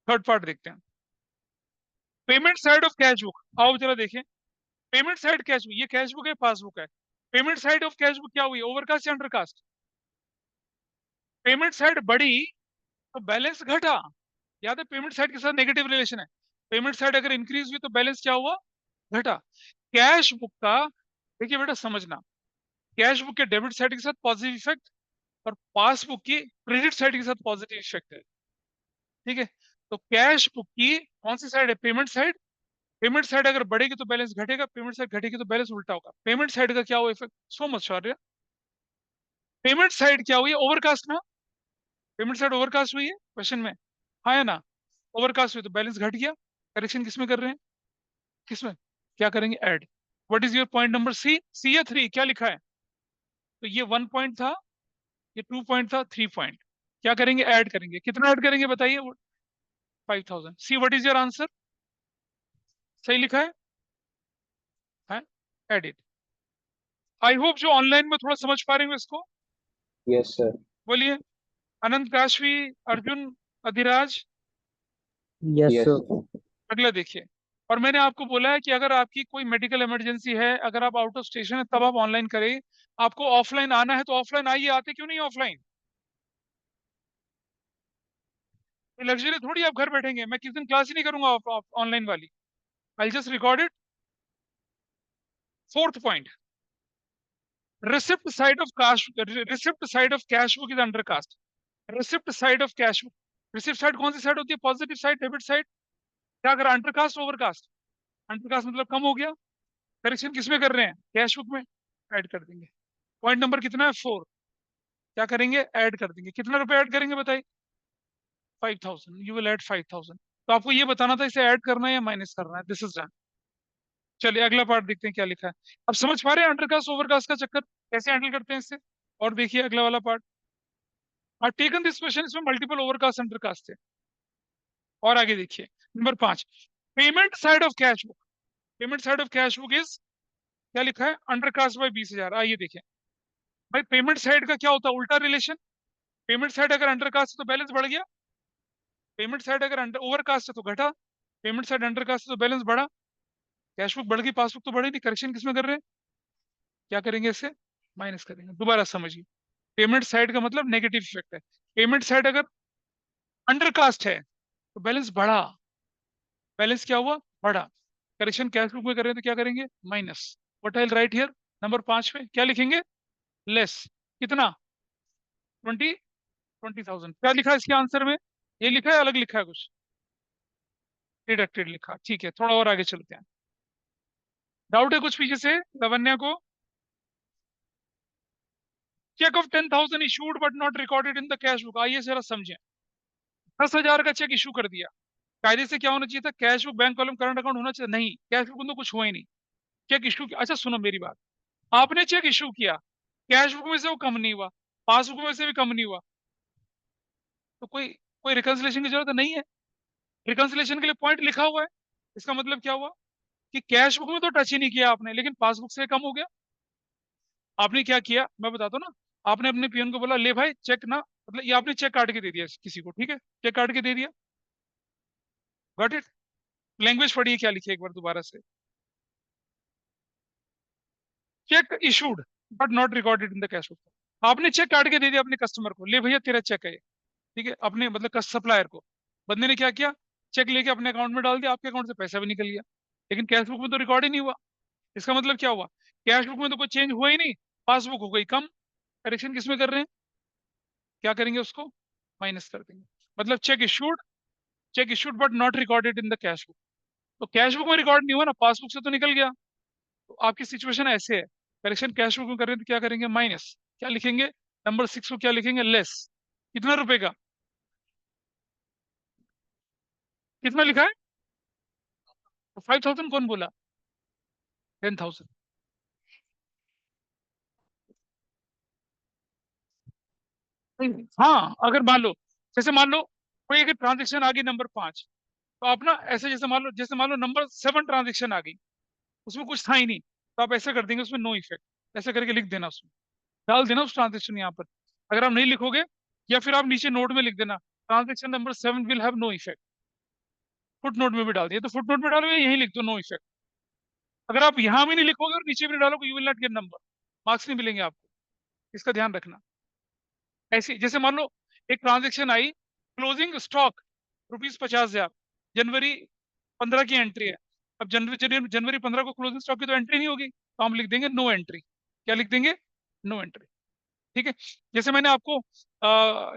थर्ड पार्ट देखते हैं, payment side of cash book, आओ जरा देखें, पेमेंट साइड कैश बुक, ये कैश बुक है पासबुक है, payment side of cash book क्या हुई, ओवरकास्ट या अंडरकास्ट, पेमेंट साइड बढ़ी तो बैलेंस घटा, याद है पेमेंट साइड के साथ नेगेटिव रिलेशन है, पेमेंट साइड अगर इंक्रीज हुई तो बैलेंस क्या हुआ, घटा। कैश बुक का, देखिए बेटा समझना, कैश बुक के डेबिट साइड के साथ पॉजिटिव इफेक्ट और पासबुक की क्रेडिट साइड के साथ पॉजिटिव इफेक्ट है, ठीक है। तो कैश बुक की कौन सी साइड है, पेमेंट साइड, पेमेंट साइड अगर बढ़ेगी तो बैलेंस घटेगा, पेमेंट साइड घटेगी तो बैलेंस उल्टा होगा। पेमेंट साइड का क्या हुआ इफेक्ट, सो मच शौर्य, पेमेंट साइड क्या हुई है, ओवरकास्ट ना, पेमेंट साइड ओवरकास्ट हुई है क्वेश्चन में, हाँ है ना, ओवरकास्ट हुई तो बैलेंस घट गया। करेक्शन किसमें कर रहे हैं, किसमें, क्या करेंगे, add. What is your point number C, C या थ्री, क्या लिखा है, तो ये 1 पॉइंट था, ये 2 पॉइंट था, 3 पॉइंट, क्या करेंगे, ऐड करेंगे, कितना ऐड करेंगे बताइए, 5,000। See what is your answer, सही लिखा है एडिट। आई होप जो ऑनलाइन में थोड़ा समझ पा रहे हो इसको, Yes, sir. बोलिए, अनंत, Kashvi, Arjun, Adhiraj. Yes, Yes, sir. sir. अगला देखिए, और मैंने आपको बोला है कि अगर आपकी कोई मेडिकल इमरजेंसी है, अगर आप आउट ऑफ स्टेशन है, तब आप ऑनलाइन करें। आपको ऑफलाइन आना है तो ऑफलाइन आइए, आते क्यों नहीं ऑफलाइन? लग्जरी थोड़ी आप घर बैठेंगे। मैं किस दिन क्लास ही नहीं करूंगा ऑनलाइन वाली। I just record it. Fourth point, receipt side of cash, receipt side of cash book is under cast. Receipt side of cash book, receipt side कौन सी साइड होती है? Positive side, debit side. क्या करा? Under cast, over cast? Under cast मतलब कम हो गया। करेक्शन किसमें कर रहे हैं? कैश बुक में। ऐड कर देंगे। पॉइंट नंबर कितना है? 4। क्या करेंगे? ऐड कर देंगे। कितना रुपए ऐड करेंगे बताइए? 5000। You will add 5000। तो आपको ये बताना था इसे ऐड करना है या माइनस करना है। This is done. चलिए अगला पार्ट देखते हैं क्या लिखा है। अब समझ पा रहे हैं अंडरकास्ट ओवरकास्ट का चक्कर कैसे हैंडल करते हैं इससे? और देखिए अगला वाला part. I taken this question, इसमें मल्टीपल ओवरकास्ट अंडरकास्ट थे। और आगे देखिए number 5, payment side of cash book. Payment side of cash book is, क्या लिखा है? Undercast bye 20,000। आइए देखें भाई, पेमेंट साइड का क्या होता है? उल्टा रिलेशन। पेमेंट साइड अगर अंडरकास्ट है तो बैलेंस बढ़ गया। पेमेंट साइड अगर अंडर ओवरकास्ट है तो घटा। पेमेंट साइड अंडरकास्ट है तो बैलेंस बढ़ा। कैश बुक बढ़ गई, पासबुक तो बढ़ी नहीं। करेक्शन किसमें कर रहे हैं? क्या करेंगे इससे? माइनस करेंगे। दोबारा समझिए, पेमेंट साइड का मतलब नेगेटिव इफेक्ट है। पेमेंट साइड अगर अंडरकास्ट है तो बैलेंस बढ़ा। बैलेंस क्या हुआ? बढ़ा। करेक्शन कैश बुक में कर रहे हैं तो क्या करेंगे? Minus. What I will write here? Number 5 पे क्या लिखेंगे? लेस। कितना? 20,000। क्या लिखा है इसके आंसर में? ये लिखा है, अलग लिखा है कुछ? डिडक्टेड लिखा, ठीक है। थोड़ा और आगे चलते हैं। डाउट है कुछ पीछे से लावण्या को? Cheque of 10,000 issued but not recorded in the cash book. आइए जरा समझें। 10,000 का चेक इशू कर दिया। कायदे से क्या होना चाहिए था? Cash book, bank column, current account होना चाहिए। नहीं, कैश बुक में तो कुछ हुआ ही नहीं। चेक इशू किया। अच्छा सुनो मेरी बात, आपने चेक इशू किया, कैश बुक में से वो कम नहीं हुआ, पासबुक में से भी कम नहीं हुआ, तो कोई कोई रिकंसिलेशन की जरूरत नहीं है। रिकंसिलेशन के लिए पॉइंट लिखा हुआ है। इसका मतलब क्या हुआ? कि कैश बुक में तो टच ही नहीं किया आपने, लेकिन पासबुक से कम हो गया। आपने क्या किया मैं बताता हूँ ना। आपने अपने पियन को बोला, ले भाई चेक ना, मतलब ये आपने चेक काट के दे दिया किसी को, ठीक है? चेक काट के दे दिया। Got it? लैंग्वेज पढ़िए क्या लिखिए एक बार दोबारा से। Check issued but not recorded in the cash book. आपने चेक काट के दे दिया अपने कस्टमर को, ले भैया तेरा चेक है ये, ठीक है? अपने मतलब सप्लायर को। बंदे ने क्या किया? चेक लेके अपने अकाउंट में डाल दिया, आपके अकाउंट से पैसा भी निकल गया, लेकिन कैश बुक में तो रिकॉर्ड ही नहीं हुआ। इसका मतलब क्या हुआ? कैश बुक में तो कोई चेंज हुआ ही नहीं, पासबुक हो गई कम। करेक्शन किसमें कर रहे हैं? क्या करेंगे उसको? माइनस कर देंगे। मतलब check issued but not recorded in the cash book. तो कैश बुक में रिकॉर्ड नहीं हुआ ना, पासबुक से तो निकल गया। तो आपकी सिचुएशन ऐसे है। करेक्शन कैश बुक में कर रहे हैं तो क्या करेंगे? माइनस। क्या लिखेंगे? नंबर 6 को क्या लिखेंगे? लेस। कितना रुपए का? कितना लिखा है? 5,000 कौन बोला? 10,000। हाँ अगर मान लो, जैसे मान लो कोई एक ट्रांजेक्शन आ गई नंबर 5, तो आप ना ऐसे, जैसे मान लो नंबर 7 ट्रांजेक्शन आ गई, उसमें कुछ था ही नहीं, तो आप ऐसे कर देंगे उसमें नो इफेक्ट। ऐसे करके लिख देना, उसमें डाल देना उस ट्रांजेक्शन यहाँ पर। अगर आप नहीं लिखोगे, या फिर आप नीचे नोट में लिख देना, transaction number 7 will have no effect. Foot note में भी डाल दिया तो फुट नोट में डालोगे, यहीं लिख दो नो इफेक्ट। अगर आप यहाँ भी नहीं लिखोगे और नीचे भी नहीं डालोगे, you will not gate number, marks नहीं मिलेंगे आपको। इसका ध्यान रखना। ऐसे जैसे मान लो एक ट्रांजेक्शन आई, क्लोजिंग स्टॉक ₹50,000, जनवरी 15 की एंट्री है। अब जनवरी 15 को क्लोजिंग स्टॉक की तो एंट्री नहीं होगी, तो हम लिख देंगे नो एंट्री। क्या लिख देंगे? No entry. ठीक है? जैसे मैंने आपको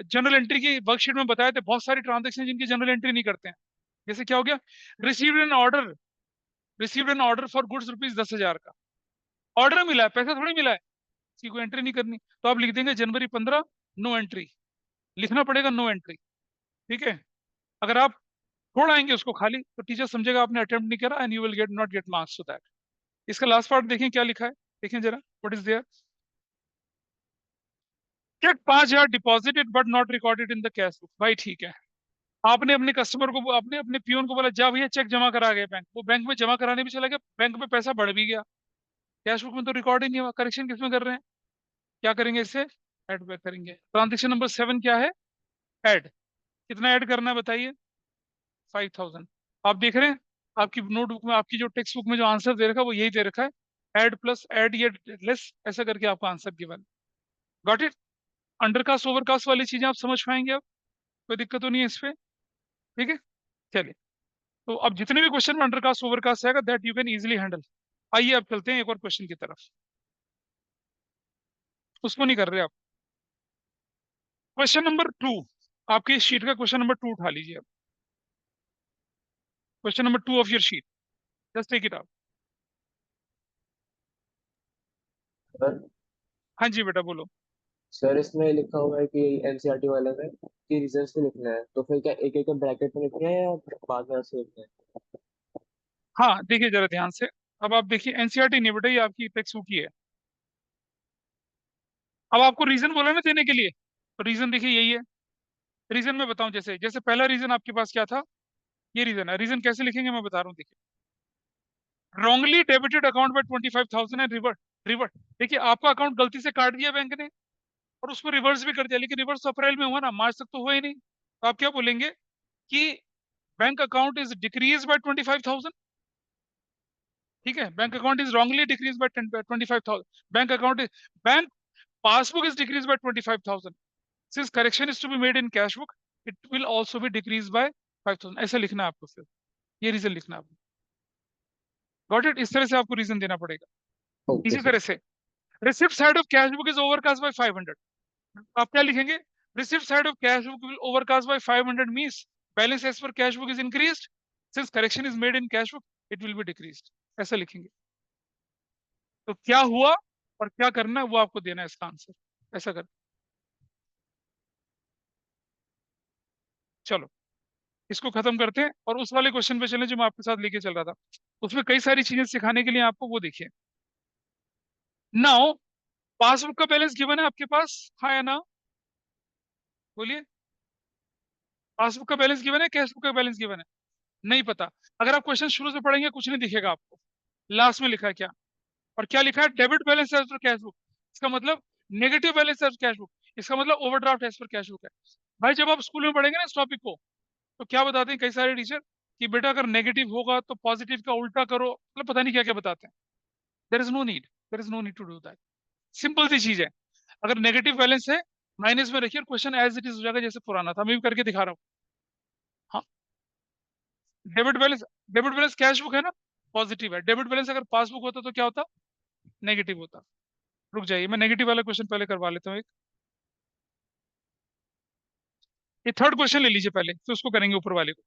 जनरल एंट्री की वर्कशीट में बताया थे, बहुत सारी ट्रांजेक्शन जिनकी जनरल एंट्री नहीं करते हैं। जैसे क्या हो गया? Received an order, received an order for goods ₹10,000 का। ऑर्डर मिला है, पैसा थोड़ी मिला है। किसी को एंट्री नहीं करनी, तो आप लिख देंगे जनवरी 15 नो एंट्री। लिखना पड़ेगा नो एंट्री। ठीक है? अगर आप छोड़ आएंगे उसको खाली, तो टीचर समझेगा आपने अटेम्प्ट नहीं करा, and you will get not get marks for that. इसका लास्ट पार्ट देखें क्या लिखा है। देखें जरा, what is there? Cheque 5,000 deposited but not recorded in the cash book. भाई ठीक है, आपने अपने कस्टमर को, आपने अपने पियून को बोला, जा भैया चेक जमा करा गया बैंक। वो बैंक में जमा कराने भी चला गया, बैंक में पैसा बढ़ भी गया, कैश बुक में तो रिकॉर्ड ही नहीं हुआ। करेक्शन किसमें कर रहे हैं? क्या करेंगे इससे? ऐड बैक करेंगे। ट्रांजेक्शन नंबर 7 क्या है? ऐड। कितना ऐड करना है बताइए? 5,000। आप देख रहे हैं आपकी नोटबुक में, आपकी जो टेक्स्ट बुक में जो आंसर दे रखा है वो यही दे रखा है, ऐड प्लस ऐड या लेस, ऐसा करके आपका answer given. Got it? Undercast overcast वाली चीजें आप समझ पाएंगे, अब कोई दिक्कत तो नहीं है इस पे? ठीक है, चलिए। तो अब जितने भी क्वेश्चन में अंडरकास्ट ओवरकास्ट आएगा, that you can easily handle. आइए अब चलते हैं एक और क्वेश्चन की तरफ। उसको नहीं कर रहे आप। क्वेश्चन नंबर 2, आपकी शीट का क्वेश्चन नंबर 2 उठा लीजिए अब। Question number 2 of your sheet, just take it out. Sir हाँ जी बेटा, बोलो। सर इसमें लिखा हुआ है कि एनसीईआरटी वाले में कि रीजंस भी लिखना है, तो फिर क्या एक एक ब्रैकेट में लिखना है या बाद में ऐसे लिखना है? हाँ देखिए जरा ध्यान से। अब आप देखिए, एनसीईआरटी नहीं बेटा, ये आपकी टेक्स्ट बुक ही है। अब आपको रीजन बोला ना देने के लिए, तो रीजन देखिए यही है। रीजन मैं बताऊं, जैसे जैसे पहला रीजन आपके पास क्या था, ये रीजन है। रीजन कैसे लिखेंगे मैं बता रहा हूँ, देखिए। Wrongly debited account by 25,000 and revert. Revert, देखिए आपका अकाउंट गलती से काट दिया बैंक ने, और उसमें रिवर्स भी कर दिया, लेकिन रिवर्स तो अप्रैल में हुआ ना, मार्च तक तो हुआ ही नहीं। तो आप क्या बोलेंगे कि bank account is decrease by 25,000। ठीक है, bank account is wrongly decrease by 25,000। Bank account is, bank passbook is decrease by 25,000। Since correction is to be made in cash book, it will also be decrease by 5,000। ऐसा लिखना है आपको फिर, ये reason लिखना है आपको। Got it? इस तरह से आपको रीजन देना पड़ेगा। ओके इसी सर। तरह से, receipt side of cash book is overcast by 500। आप क्या लिखेंगे? Receipt side of cash book will overcast by 500 means balance as पर cash book is increased, since correction is made in cash book it will be decreased. ऐसा लिखेंगे। तो क्या हुआ और क्या करना है वो आपको देना है इसका आंसर, ऐसा कर। चलो, इसको खत्म करते हैं और उस वाले क्वेश्चन पे चलें जो मैं आपके साथ लेके चल रहा था। उसमें कई सारी चीजें सिखाने के लिए आपको, वो देखिए। नाउ, पासबुक का बैलेंस गिवन है आपके पास, हाँ या ना? बोलिए। पासबुक का बैलेंस गिवन है, कैश बुक का बैलेंस गिवन है? नहीं पता। अगर आप क्वेश्चन शुरू से पढ़ेंगे कुछ नहीं दिखेगा आपको। लास्ट में लिखा है क्या, और क्या लिखा है? डेबिट बैलेंस एज पर कैश बुक। इसका मतलब negative balance as cash book. इसका मतलब ओवरड्राफ्ट एज पर कैश बुक है। भाई जब आप स्कूल में पढ़ेंगे ना इस टॉपिक को, तो क्या बताते हैं कई सारे टीचर, कि बेटा अगर नेगेटिव होगा तो पॉजिटिव का उल्टा करो, मतलब पता नहीं क्या क्या बताते हैं। There is no need, there is no need to do that. Simple सी चीज है। अगर नेगेटिव बैलेंस है, माइनस में रखिए, क्वेश्चन एज इट इज हो जाएगा, जैसे पुराना था। मैं भी करके दिखा रहा हूँ। हाँ, debit balance, debit balance cash book है ना, पॉजिटिव है। डेबिट बैलेंस अगर पासबुक होता तो क्या होता? नेगेटिव होता। रुक जाइए, मैं नेगेटिव वाला क्वेश्चन पहले करवा लेता हूँ एक। ये थर्ड क्वेश्चन ले लीजिए पहले, तो उसको करेंगे ऊपर वाले को।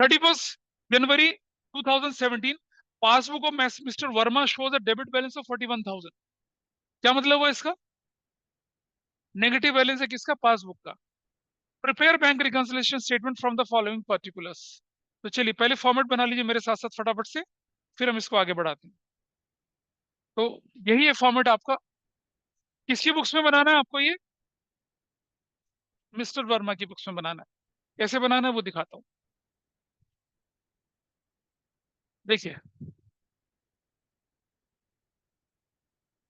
31 January 2017, passbook of mister Verma shows a debit balance of 41,000। क्या मतलब हुआ इसका? नेगेटिव बैलेंस है किसका? पासबुक का। Prepare bank reconciliation statement from the following particulars. तो चलिए पहले फॉर्मेट बना लीजिए मेरे साथ साथ फटाफट से, फिर हम इसको आगे बढ़ाते हैं। तो यही है फॉर्मेट आपका। किसकी बुक्स में बनाना है आपको ये? मिस्टर वर्मा की बुक्स में बनाना है। कैसे बनाना है वो दिखाता हूँ। देखिए,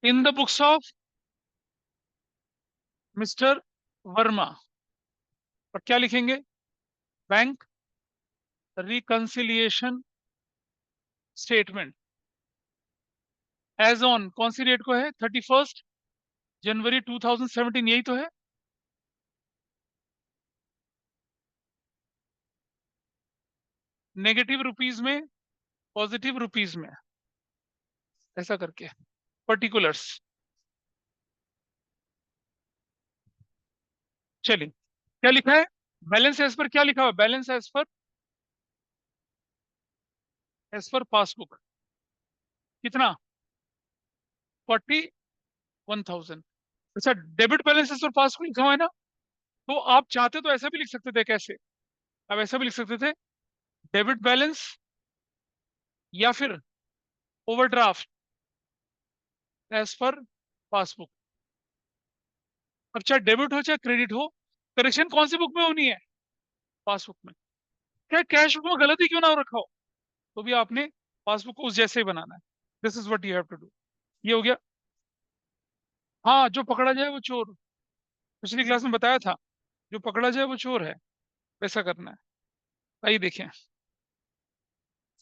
in the books of mister Verma, और क्या लिखेंगे? Bank reconciliation statement as on, कौन सी डेट को है? 31 जनवरी 2017, यही तो है। नेगेटिव रुपीज में, पॉजिटिव रुपीज में, ऐसा करके पर्टिकुलर्स। चलिए, क्या लिखा है? बैलेंस एज पर क्या लिखा हुआ? बैलेंस एज पर पासबुक कितना? 41,000। अच्छा, debit balance as per passbook लिखा हुआ है ना, तो आप चाहते तो ऐसा भी लिख सकते थे। कैसे? आप ऐसा भी लिख सकते थे, डेबिट बैलेंस या फिर ओवरड्राफ्ट एज पर पासबुक। अब चाहे डेबिट हो चाहे क्रेडिट हो, करेक्शन कौन सी बुक में होनी है? पासबुक में। क्या कैश बुक में गलती क्यों ना हो रखा हो, तो भी आपने पासबुक को उस जैसे ही बनाना है। This is what you have to do. ये हो गया। हाँ, जो पकड़ा जाए वो चोर, पिछली क्लास में बताया था, जो पकड़ा जाए वो चोर है, वैसा करना है। आइए देखें।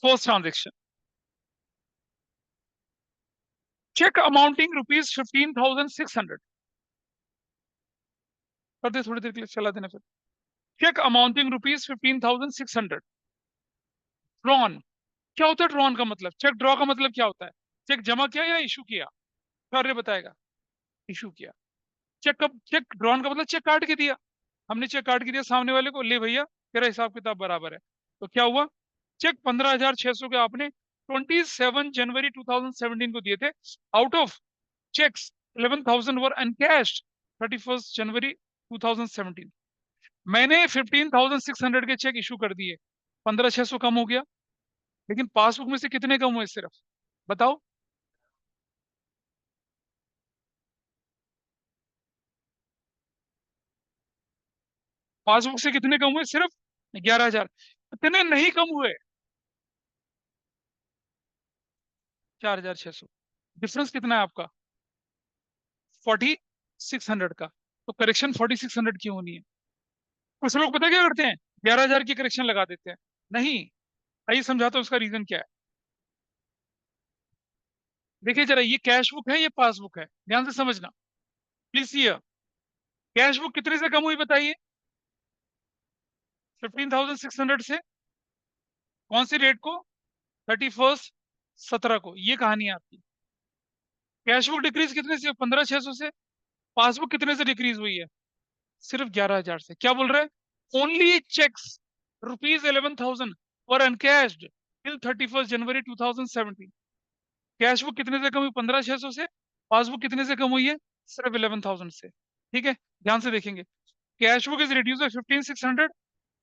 फर्स्ट ट्रांजेक्शन, चेक अमाउंटिंग ₹15,600, कर दे थोड़ी देर के लिए, चला देना फिर। Cheque amounting ₹15,600 drawn. क्या होता है ड्रॉन का मतलब? चेक ड्रॉ का मतलब क्या होता है? चेक जमा किया या इशू किया? कार्य बताएगा। इशू किया। चेक का, चेक ड्रॉन का मतलब चेक काट के दिया। हमने चेक काट के दिया सामने वाले को, ले भैया तेरा हिसाब किताब बराबर है। तो क्या हुआ? चेक 15,600 के आपने 27 जनवरी 2017 को दिए थे। Out of cheques 11,000 were uncashed 31 January 2017। मैंने 15,600 के चेक इशू कर दिए, 15,600 कम हो गया। लेकिन पासबुक में से कितने कम हुए सिर्फ? बताओ। पासबुक से कितने कम हुए? सिर्फ 11,000। कितने नहीं कम हुए? 4,600। डिफरेंस कितना है आपका? 4,600 का। तो करेक्शन 4,600 की होनी है। कुछ लोग पता क्या करते हैं, 11,000 की करेक्शन लगा देते हैं। नहीं, आइए समझाता हूँ उसका रीजन क्या है। देखिए जरा, ये कैश बुक है, ये पासबुक है, ध्यान से समझना प्लीज। ये कैश बुक कितने से कम हुई बताइए? 15,600 से। कौन सी डेट को? 31 17 को। ये कहानी है आपकी। कैश बुक डिक्रीज कितने से? 15,600 से। पासबुक कितने से डिक्रीज हुई है? सिर्फ 11,000 से। क्या बोल रहे हैं? ओनली चेक्स ₹11,000 और अनकैश्ड टिल 31 जनवरी 2017। कैश बुक कितने से कम हुई? 15,600 से। पासबुक कितने से कम हुई है? सिर्फ 11,000 से। ठीक है, ध्यान से देखेंगे। Cash book is reduce bye 15,600,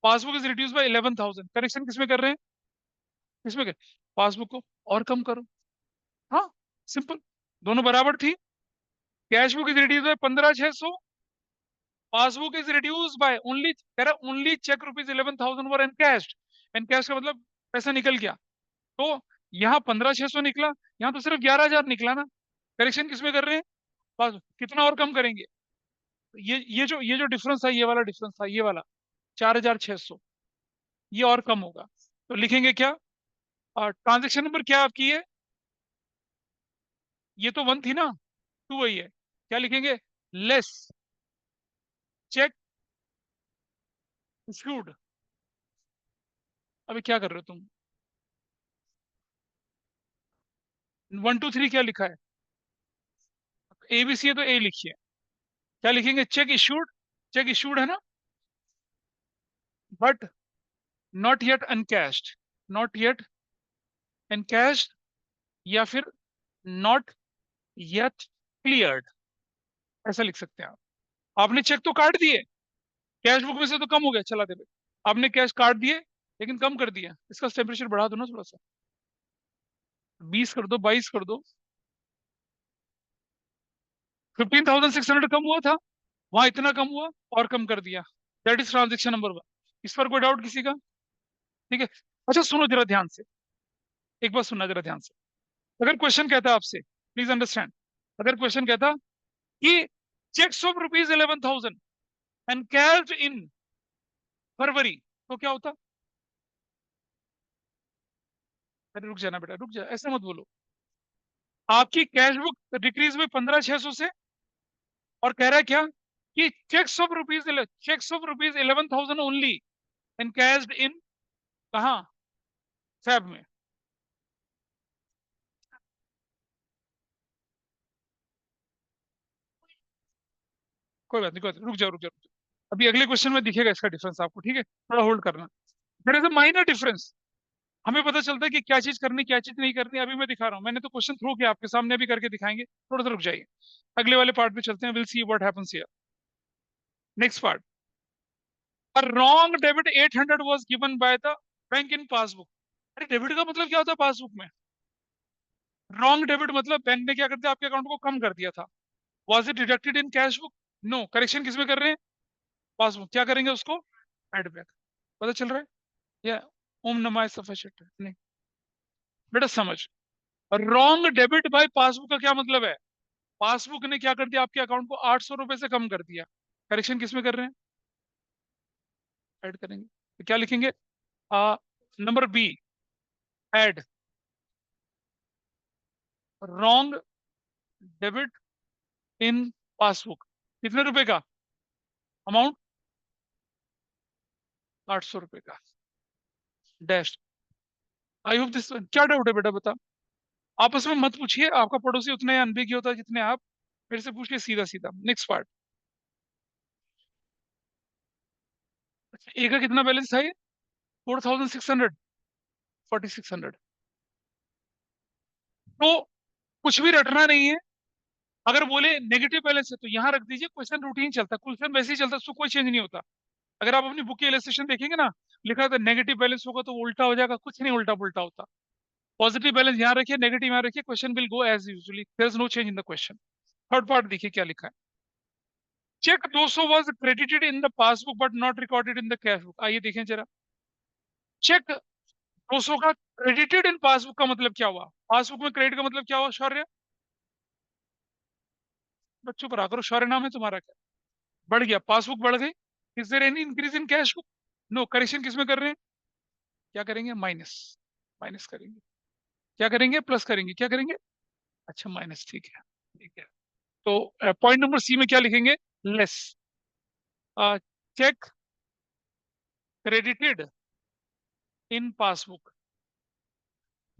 passbook is reduce bye 11,000। Correction किसमें कर रहे हैं? किसमें कर? पासबुक को और कम करो। हाँ, सिंपल। दोनों बराबर थी। Cash book is reduce bye 15,600, passbook is reduce by only, कह रहा ओनली चेक ₹11,000 वर एनकैश्ड। एनकैश का मतलब पैसा निकल गया। तो यहाँ 15,600 निकला, यहाँ तो सिर्फ 11,000 निकला ना। करेक्शन किसमें कर रहे हैं? बस कितना और कम करेंगे? ये जो डिफरेंस था, ये वाला डिफरेंस था, ये वाला 4,600, ये और कम होगा। तो लिखेंगे क्या? ट्रांजेक्शन नंबर क्या आपकी है? ये तो 1 थी ना, 2 वही है। क्या लिखेंगे? Less check issued. अभी क्या कर रहे हो तुम? 1 2 3 क्या लिखा है? ABC है तो ए लिखिए। क्या लिखेंगे? Check issued. चेक इशूड है ना, but not yet uncashed. Not yet encashed, या फिर नॉट येट क्लियर्ड, ऐसा लिख सकते हैं आप। आपने चेक तो काट दिए, कैश बुक में से तो कम हो गया, चला दे भाई। आपने कैश काट दिए लेकिन कम कर दिया, इसका टेम्परेचर बढ़ा दो ना थोड़ा सा, 20 कर दो, 22 कर दो। 15,600 कम हुआ था, वहां इतना कम हुआ और कम कर दिया। That is transaction number 1। इस पर कोई डाउट किसी का? ठीक है। अच्छा सुनो जरा ध्यान से, एक बार सुनना जरा ध्यान से। अगर क्वेश्चन कहता है आपसे, प्लीज अंडरस्टैंड, अगर क्वेश्चन कहता कि cheques of ₹11,000 and cash in February, तो क्या होता? अरे रुक जाना बेटा, रुक जा, ऐसे मत बोलो। आपकी कैश बुक डिक्रीज हुई 15,600 से, और कह रहा है क्या कि चेक्स ऑफ रुपीज 11,000 ओनली एनकैश्ड इन, कहा? फैब में। कोई बात नहीं, कोई बात नहीं, रुक जाओ रुक जाओ रुक जाओ। अभी अगले क्वेश्चन में दिखेगा इसका डिफरेंस आपको, ठीक है, थोड़ा होल्ड करना। There is a minor difference. हमें पता चलता है कि क्या चीज करनी क्या चीज नहीं करनी, अभी मैं दिखा रहा हूँ। मैंने तो क्वेश्चन थ्रो किया आपके सामने, अभी करके दिखाएंगे। थोड़ा सा रुक जाइए, अगले वाले पार्ट पे चलते हैं। Will see what happens here. Next part. A wrong debit 800 was given by the bank in passbook. अरे डेबिट का मतलब क्या होता है पासबुक में? रॉन्ग डेबिट मतलब बैंक ने क्या कर दिया, आपके अकाउंट को कम कर दिया था। Was it deducted in cash book? No. Correction किसमें कर रहे हैं? पासबुक। क्या करेंगे उसको? Add back. पता चल रहा है? या ओम नमः सफिशिएंट नहीं? बेटा समझ, रॉन्ग डेबिट बाय पासबुक का क्या मतलब है? पासबुक ने क्या कर दिया, आपके अकाउंट को 800 रुपए से कम कर दिया। करेक्शन किसमें कर रहे हैं? ऐड करेंगे। तो क्या लिखेंगे? Number B, add wrong debit in passbook, कितने रुपए का अमाउंट? 800 रुपए का, डैश। आई होप दिस, क्या डाउट है बेटा बता। आपस में मत पूछिए, आपका पड़ोसी उतना ही अनभिज्ञ होता है जितने आप। मेरे से पूछिए सीधा सीधा। Next part. ए का कितना बैलेंस था ये? 4600, 4600। तो कुछ भी रटना नहीं है। अगर बोले नेगेटिव बैलेंस है तो यहाँ रख दीजिए, क्वेश्चन रूटीन चलता है, क्वेश्चन वैसे ही चलता है, उसको कोई चेंज नहीं होता। अगर आप अपनी बुक के इलस्ट्रेशन देखेंगे ना, लिखा था नेगेटिव बैलेंस होगा तो वो उल्टा हो जाएगा, कुछ नहीं उल्टा पुल्टा होता। पॉजिटिव बैलेंस यहाँ रखिए, नेगेटिव यहाँ रखिए, question will go as usually, there is no change in the question. Third part देखिए क्या लिखा है। Cheque 200 was credited in the passbook but not recorded in the cash book. आइए देखें जरा। चेक 200 का क्रेडिटेड इन पासबुक का मतलब क्या हुआ? पासबुक में क्रेडिट का मतलब क्या हुआ शौर्य? बच्चों पर आकर, शौर्य नाम है तुम्हारा क्या? बढ़ गया, पासबुक बढ़ गई। Is there any increase in cash book? No. Correction किसमें कर रहे हैं? क्या करेंगे? माइनस। माइनस करेंगे। क्या करेंगे? प्लस करेंगे। क्या करेंगे? अच्छा माइनस, ठीक है। ठीक है। तो पॉइंट नंबर सी में क्या लिखेंगे? Less. Cheque credited in passbook,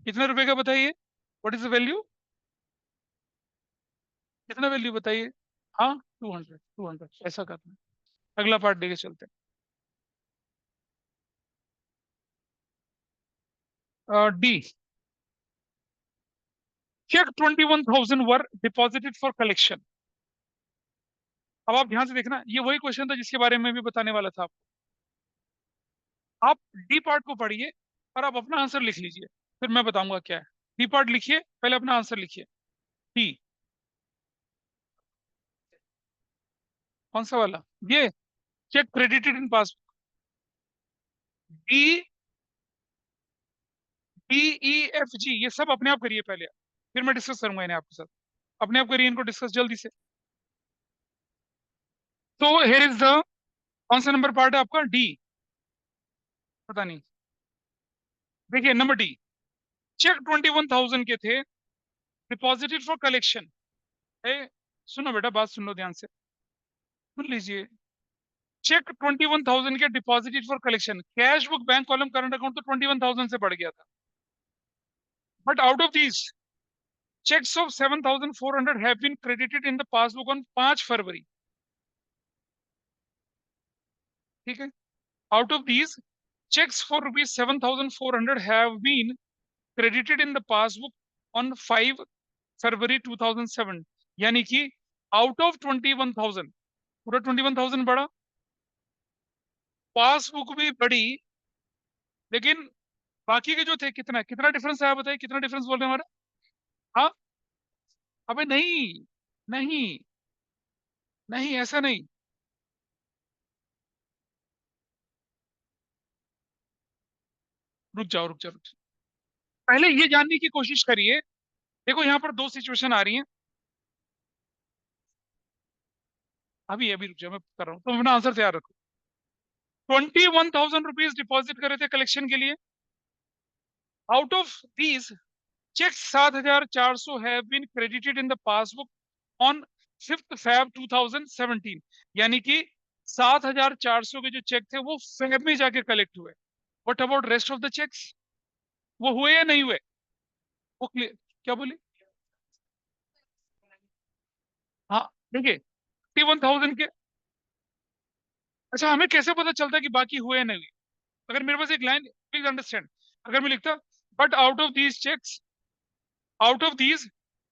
कितने रुपए का बताइए? What is the value? कितना वैल्यू बताइए? हाँ 200, 200 ऐसा करना है। अगला पार्ट लेके चलते हैं। D. Cheque 21,000 were deposited for collection. अब आप ध्यान से देखना, ये वही क्वेश्चन था जिसके बारे में भी बताने वाला था आपको। आप डी पार्ट को पढ़िए और आप अपना आंसर लिख लीजिए, फिर मैं बताऊंगा क्या है। डी पार्ट लिखिए, पहले अपना आंसर लिखिए। डी। कौन सा वाला? ये cheque credited in pass. D, D, E, F, G, ये सब अपने आप करिए पहले, फिर मैं डिस्कस करूंगा इन्हें आपके साथ। अपने आप करिए इनको डिस्कस जल्दी से। तो हेयर इज द, कौन सा नंबर पार्ट है आपका? डी। पता नहीं। देखिए नंबर डी। चेक 21,000 के थे, डिपॉजिटेड फॉर कलेक्शन। ए, सुनो बेटा, बात सुन लो ध्यान से, सुन लीजिए। चेक 21,000 के deposited for collection, cash book bank column current account तो 21,000 से बढ़ गया था, but out of these checks of 7,400 have been credited in the passbook on 5 फरवरी। ठीक है। Out of these checks for rupees 7,400 have been credited in the passbook on 5 फरवरी 2007। यानी कि out of 21,000, पूरा 21,000 बढ़ा, पासबुक भी बढ़ी, लेकिन बाकी के जो थे, कितना कितना डिफरेंस आया बताइए? कितना डिफरेंस बोल रहे हैं हमारा? हाँ। अबे नहीं, नहीं, नहीं, ऐसा नहीं। रुक जाओ, रुक जाओ, रुक जाओ। पहले ये जानने की कोशिश करिए। देखो यहाँ पर दो सिचुएशन आ रही हैं। अभी अभी रुक जाओ, मैं कर रहा हूँ, तुम अपना आंसर तैयार रखो। 21,000 रुपीज डिपॉजिट करे थे कलेक्शन के लिए। Out of these cheque 7,400 have been credited in the passbook on 5 Feb 2017। यानी कि 7,400 के जो चेक थे वो फेब में जाके कलेक्ट हुए। What about rest of the cheques? वो हुए या नहीं हुए? वो क्लियर? क्या बोली? हाँ। देखिए 51,000 के, अच्छा हमें कैसे पता चलता है कि बाकी हुए या नहीं हुए? अगर मेरे पास एक लाइन, प्लीज अंडरस्टैंड, अगर मैं लिखता but out of these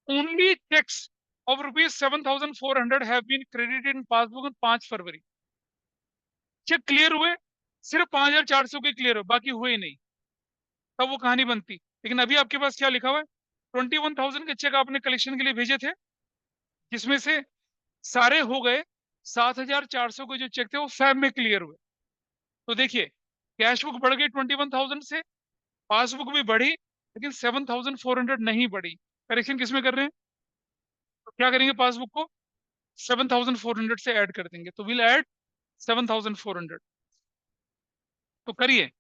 only cheques of rupees 7,400 have been credited in passbook on 5 February. Cheque clear हुए, सिर्फ 5,400 के क्लियर हुए, बाकी हुए ही नहीं, तब वो कहानी बनती। लेकिन अभी आपके पास क्या लिखा हुआ है? 21,000 के चेक आपने कलेक्शन के लिए भेजे थे, जिसमें से सारे हो गए, 7,400 के जो चेक थे वो फैब में क्लियर हुए। तो देखिए, कैश बुक बढ़ गई 21,000 से, पासबुक भी बढ़ी, लेकिन 7,400 नहीं बढ़ी। करेक्शन किसमें कर रहे हैं? तो क्या करेंगे? पासबुक को 7,400 से ऐड कर देंगे, तो विल ऐड 7,400। तो करिए।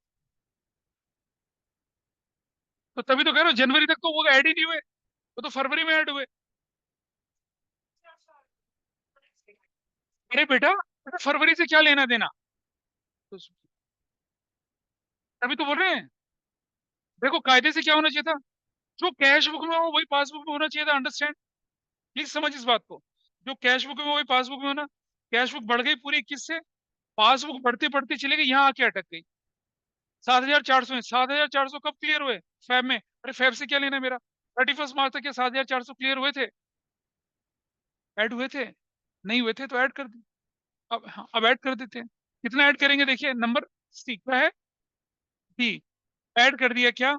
तो तभी तो कह रहा हूँ जनवरी तक तो वो ऐड ही नहीं हुए, वो तो फरवरी में ऐड हुए। अरे बेटा, बेटा फरवरी से क्या लेना देना। तो तभी तो बोल रहे हैं, देखो कायदे से क्या होना चाहिए था, जो कैश बुक में हो वही पासबुक में होना चाहिए था, अंडरस्टैंड। प्लीज समझ इस बात को, जो कैश बुक में वही पासबुक में होना। कैश बुक बढ़ गई पूरी 21 से, पासबुक बढ़ते बढ़ते चले गई, यहाँ आके अटक गई 7,400 में। 7,400 कब क्लियर हुए? फैब में। अरे फैब से क्या लेना है मेरा, 31 मार्च तक ये 7,400 क्लियर हुए थे, ऐड हुए थे? नहीं हुए थे तो ऐड कर दी। अब हाँ, अब ऐड कर देते हैं। कितना ऐड करेंगे, देखिए नंबर सी क्या है, डी। ऐड कर दिया क्या,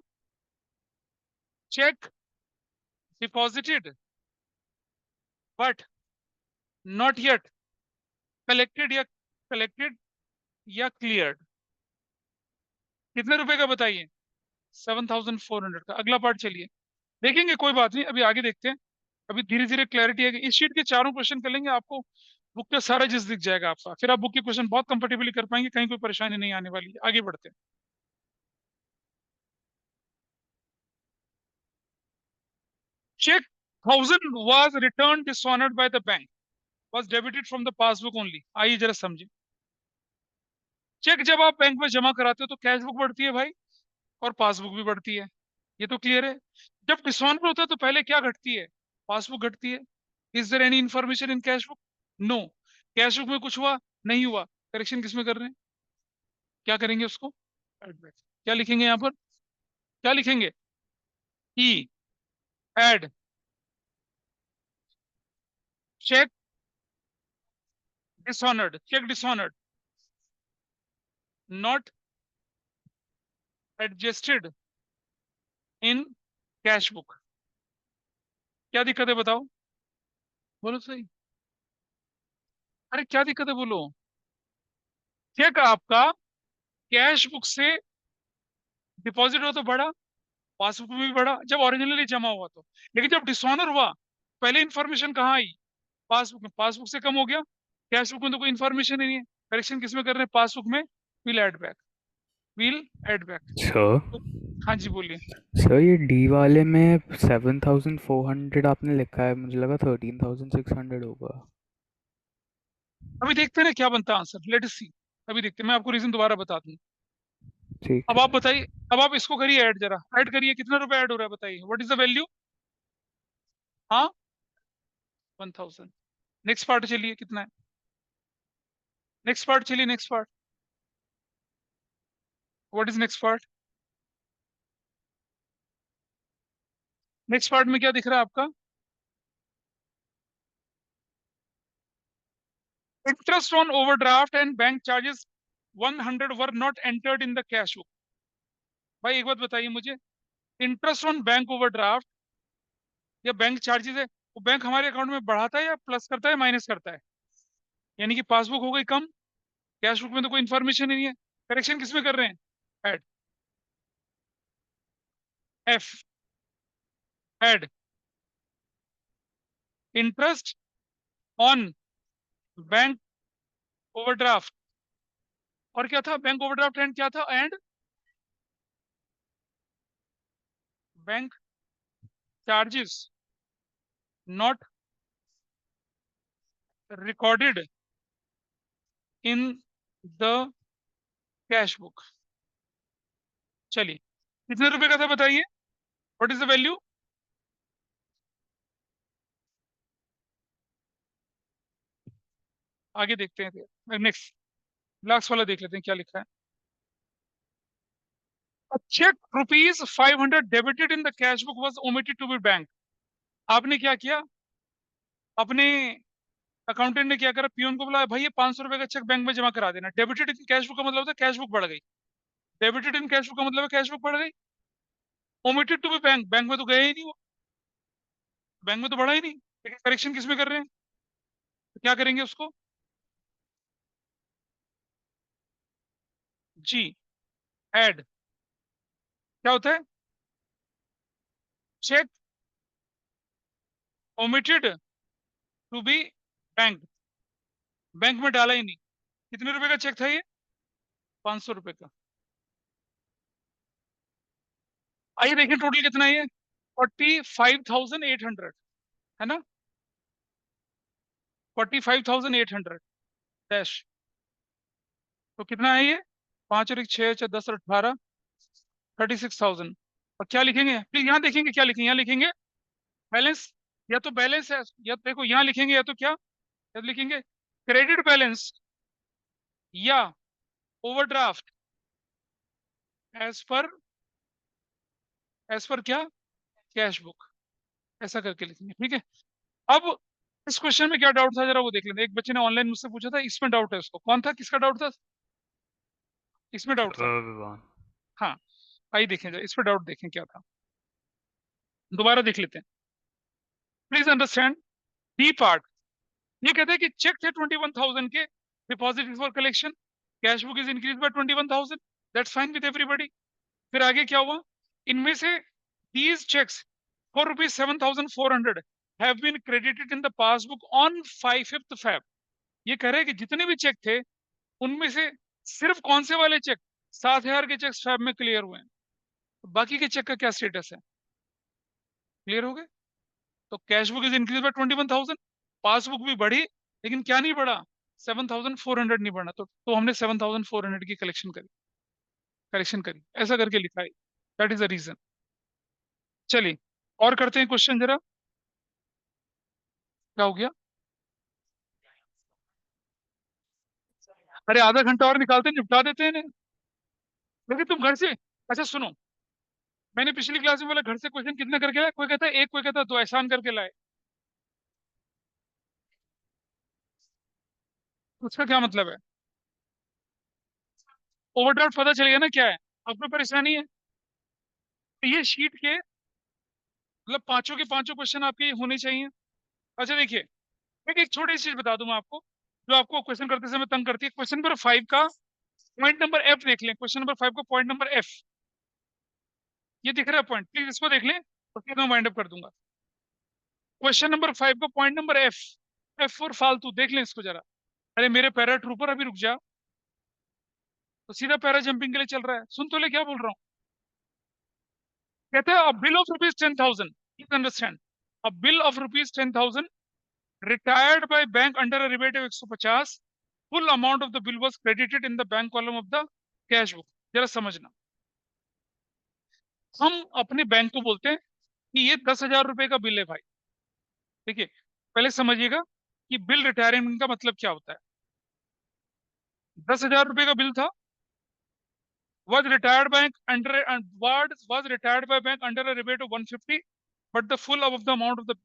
check deposited but not yet collected, या कलेक्टेड या क्लियर्ड। कितने रुपए का बताइए, 7,400 का। अगला पार्ट चलिए देखेंगे, कोई बात नहीं, अभी आगे देखते हैं। अभी धीरे धीरे क्लैरिटी आएगी। इस शीट के चारों क्वेश्चन कर लेंगे, आपको बुक का सारा जिस दिख जाएगा आपका, फिर आप बुक के क्वेश्चन बहुत कंफर्टेबली कर पाएंगे, कहीं कोई परेशानी नहीं आने वाली है। आगे बढ़ते हैं। Cheque 1,000 was returned dishonored by the bank, was debited from the passbook only। आइए जरा समझिए, चेक जब आप बैंक में जमा कराते हो तो कैश बुक बढ़ती है भाई, और पासबुक भी बढ़ती है, ये तो क्लियर है। जब डिसऑनर होता है तो पहले क्या घटती है, पासबुक घटती है। Is there any information in cash book? No. Cash book में कुछ हुआ नहीं हुआ, करेक्शन किसमें कर रहे हैं, क्या करेंगे उसको, क्या लिखेंगे यहाँ पर, क्या लिखेंगे, E add cheque dishonoured, cheque dishonoured not adjusted in cash book. क्या दिक्कत है बताओ, बोलो सही। अरे क्या दिक्कत है बोलो। चेक आपका कैश बुक से डिपॉजिट हो तो बढ़ा, पासबुक में भी बढ़ा जब ओरिजिनली जमा हुआ तो, लेकिन जब डिसऑनर हुआ पहले इंफॉर्मेशन कहाँ आई, पासबुक में, पासबुक से कम हो गया, कैश बुक में तो कोई इंफॉर्मेशन ही नहीं है। करेक्शन किसमें कर रहे हैं, पासबुक में। Will add back, will add back. Sir तो हाँ जी बोलिए। सर ये डी वाले में 7,400 आपने लिखा है, मुझे लगा 13,600 होगा। अभी देखते हैं ना क्या बनता है आंसर, लेट अस सी। अभी देखते हैं, मैं आपको रीजन दोबारा बता दूं। ठीक अब आप है। बताइए, अब आप इसको करिए ऐड, जरा ऐड करिए, कितना रुपए ऐड हो रहा है बताइए, व्हाट इज द वैल्यू। हाँ, 1,000। नेक्स्ट पार्ट चलिए, कितना है, नेक्स्ट पार्ट चलिए, next part, what is next part. Next part में क्या दिख रहा है आपका, interest on overdraft and bank charges 100 were not entered in the cash book. भाई एक बात बताइए मुझे, इंटरेस्ट ऑन बैंक ओवरड्राफ्ट या बैंक चार्जेस है, वो बैंक हमारे अकाउंट में बढ़ाता है या प्लस करता है, माइनस करता है? यानी कि पासबुक हो गई कम, कैश बुक में तो कोई इन्फॉर्मेशन ही नहीं है, करेक्शन किसमें कर रहे हैं, add, F, add interest on bank overdraft, और क्या था, बैंक ओवरड्राफ्ट एंड क्या था, and bank charges not recorded in the cash book. चलिए, कितने रुपए का था बताइए, व्हाट इज द वैल्यू। आगे देखते हैं, नेक्स्ट लास्ट वाला देख लेते हैं क्या लिखा है। A check rupees 500 debited in the cash book was omitted to be bank। आपने क्या किया, अपने अकाउंटेंट ने क्या करा, पियून को बुलाया, भाई ये 500 रुपए का चेक बैंक में जमा करा देना। डेबिटेड इन कैश बुक का मतलब होता है कैश बुक बढ़ गई, डेबिटेड इन कैश बुक का मतलब है कैश बुक बढ़ गई। Omitted to be bank, bank में तो गया ही नहीं वो, बैंक में तो बढ़ा ही नहीं, लेकिन करेक्शन किस में कर रहे हैं, तो क्या करेंगे उसको, जी एड, क्या होता है, cheque omitted to be bank, bank में डाला ही नहीं। कितने रुपए का चेक था ये, 500 रुपए का। आइए देखिए टोटल कितना है ये, 45,800 है ना, 45,800 डैश। तो कितना है ये, 5 और 1 6 6 10 और 18, 36,000। और क्या लिखेंगे प्लीज, यहाँ देखेंगे क्या लिखेंगे, यहाँ लिखेंगे बैलेंस, या तो बैलेंस है, या देखो यहाँ लिखेंगे, या तो क्या, या तो लिखेंगे क्रेडिट बैलेंस या ओवरड्राफ्ट एज पर क्या, कैश बुक, ऐसा करके लिखेंगे, ठीक है। अब इस क्वेश्चन में क्या डाउट था जरा वो देख लेते, एक बच्चे ने ऑनलाइन मुझसे पूछा था, इसमें डाउट है उसको, कौन था, किसका डाउट था, इसमें डाउट था। विवान। हाँ, आइए देखें जरा इस पर डाउट देखें क्या था, दोबारा देख लेते हैं। Please understand the part. ये कहते हैं कि चेक थे 21,000 के, deposit for collection, cash book is increase by 21,000, that's fine with everybody. फिर आगे क्या हुआ, इनमें से these cheques for ₹7,400 have been credited in the passbook on 5th Feb। ये कह रहे हैं कि जितने भी चेक थे उनमें से सिर्फ कौन से वाले चेक, 7,000 के चेक फेब में क्लियर हुए हैं, तो बाकी के चेक का क्या स्टेटस है, क्लियर हो गए। तो cash book is increase by 21,000, passbook भी बढ़ी लेकिन क्या नहीं बढ़ा, 7,400 नहीं बढ़ा, तो हमने 7,400 की करेक्शन करी, ऐसा करके लिखा है, दैट इज द रीजन। चलिए और करते हैं क्वेश्चन जरा, क्या हो गया, अरे आधा घंटा और निकालते हैं, निपटा देते हैं इन्हें। लेकिन तुम घर से, अच्छा सुनो, मैंने पिछली क्लास में बोला घर से क्वेश्चन कितना करके लाए, कोई कहता है एक, कोई कहता है दो, एहसान करके लाए, तो उसका क्या मतलब है, ओवरड्राफ्ट पता चल गया ना क्या है, अब कोई परेशानी है। तो ये शीट के मतलब पांचों के पांचों क्वेश्चन आपके होने चाहिए। अच्छा देखिए, एक छोटी सी चीज बता दूं मैं आपको, जो आपको क्वेश्चन करते समय तंग करती है, क्वेश्चन नंबर 5 का पॉइंट नंबर एफ देख लें, क्वेश्चन नंबर 5 का पॉइंट नंबर एफ, ये दिख रहा है पॉइंट, प्लीज इसको देख लें, उसके बाद मैं वाइंड अप कर दूंगा। क्वेश्चन नंबर 5 का point number F, F for फालतू, देख लें इसको जरा। अरे मेरे पैरा ट्रूपर अभी रुक जा, तो सीधा पैरा जंपिंग के लिए चल रहा है, सुन तो ले क्या बोल रहा हूँ। कहते हैं अ bill of ₹10,000, please understand, a bill of ₹10,000 retired by bank under a rebate of 150, full amount of the bill was credited in the bank column of the cash book। जरा समझना, हम अपने बैंक को बोलते हैं कि ये 10,000 रुपए का बिल है भाई, देखिए पहले समझिएगा कि बिल रिटायरमेंट का मतलब क्या होता है। 10,000 रुपए का बिल था, was retired bank under was retired by bank under a rebate of 150, but the full of the amount of the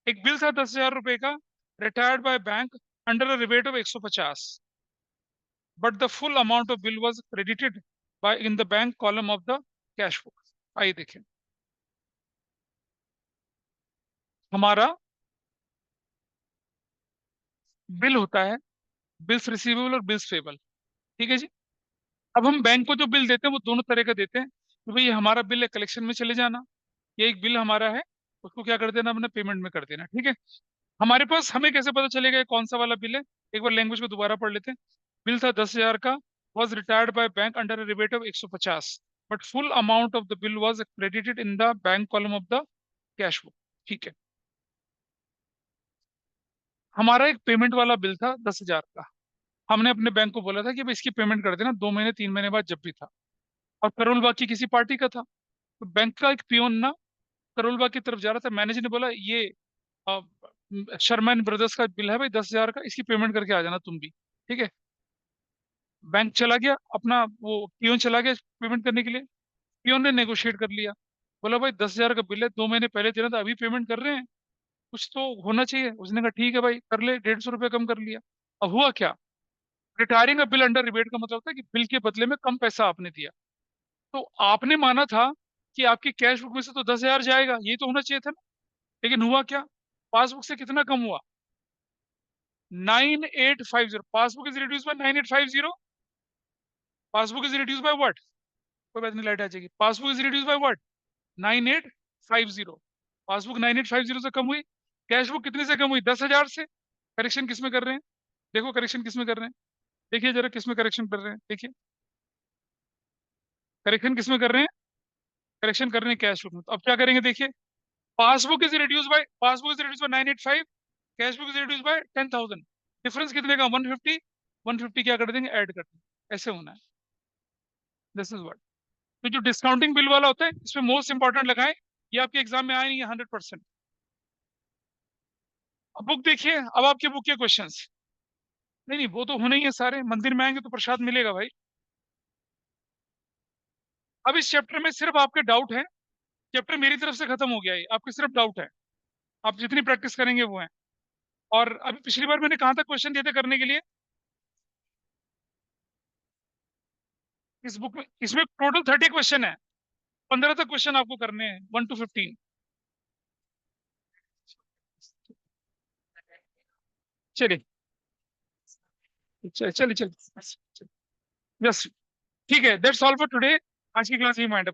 एक बिल था 10,000 रुपए का, retired by bank under a rebate of 150, but the full amount of bill was credited by in the bank column of the cash book। आइए देखें, हमारा bill होता है bills receivable और बिल्स पेबल, ठीक है जी। अब हम बैंक को जो बिल देते हैं वो दोनों तरह का देते हैं, कि भाई ये हमारा बिल है, कलेक्शन में चले जाना, ये एक बिल हमारा है, उसको क्या कर देना, अपने पेमेंट में कर देना, ठीक है। हमारे पास हमें कैसे पता चलेगा ये कौन सा वाला बिल है, एक बार लैंग्वेज को दोबारा पढ़ लेते हैं। बिल था 10,000 का, was retired by bank under a rebate of 150, but full amount of the bill was credited in the bank column of the cash book, ठीक है। हमारा एक पेमेंट वाला बिल था 10,000 का, हमने अपने बैंक को बोला था कि भाई इसकी पेमेंट कर देना 2 महीने 3 महीने बाद जब भी था, और करोल बाग की किसी पार्टी का था, तो बैंक का एक पियोन ना करोल बाग की तरफ जा रहा था, मैनेजर ने बोला ये अ, शर्मा एंड ब्रदर्स का बिल है भाई 10,000 का, इसकी पेमेंट करके आ जाना तुम भी, ठीक है। बैंक चला गया अपना, वो पियोन चला गया पेमेंट करने के लिए, पियोन ने नेगोशिएट कर लिया, बोला भाई 10,000 का बिल है, 2 महीने पहले देना था, अभी पेमेंट कर रहे हैं, कुछ तो होना चाहिए। उसने कहा ठीक है भाई कर ले, 150 रुपये कम कर लिया। अब हुआ क्या, रिटायरिंग अ बिल अंडर रिबेट का मतलब होता है कि बिल के बदले में कम पैसा आपने दिया, तो आपने माना था कि आपकी कैश बुक में से तो 10,000 जाएगा, ये तो होना चाहिए था ना, लेकिन हुआ क्या, पासबुक से कितना कम हुआ, 9850, passbook is reduce bye 9850, passbook is reduce by what, कोई बात नहीं लाइट आ जाएगी, passbook is reduce by what, 9850, passbook 9850 से कम हुई, कैश बुक कितने से कम हुई, 10,000 से। करेक्शन किस में कर रहे हैं, देखो करेक्शन किस में कर रहे हैं, देखिए जरा किस में करेक्शन कर रहे हैं, देखिए करेक्शन किस में कर रहे हैं, करेक्शन करने कैश बुक में। तो अब क्या करेंगे देखिए, passbook is reduce bye 985, cash book is reduce by 10,000। Difference कितने का? 150। 150 क्या कर देंगे? ऐड कर देंगे। ऐसे होना है। This is what. तो जो डिस्काउंटिंग बिल वाला होता है, इसमें मोस्ट इंपॉर्टेंट लगाएं, ये आपके एग्जाम में आए नहीं है 100%। अब बुक देखिए, अब आपके बुक के क्वेश्चंस। नहीं नहीं, वो तो होने ही है सारे, मंदिर में आएंगे तो प्रसाद मिलेगा भाई। अब इस चैप्टर में सिर्फ आपके डाउट है, चैप्टर मेरी तरफ से खत्म हो गया है, आपके सिर्फ डाउट है। आप जितनी प्रैक्टिस करेंगे वो है। और अभी पिछली बार मैंने कहाँ तक क्वेश्चन दिए थे करने के लिए इस बुक में? इसमें टोटल 30 क्वेश्चन है, 15 तक क्वेश्चन आपको करने हैं, 1 to 15। चलिए चलिए चलिए चलिए, बस ठीक है, दैट्स ऑल फॉर टुडे। आज की क्लास ही माइंड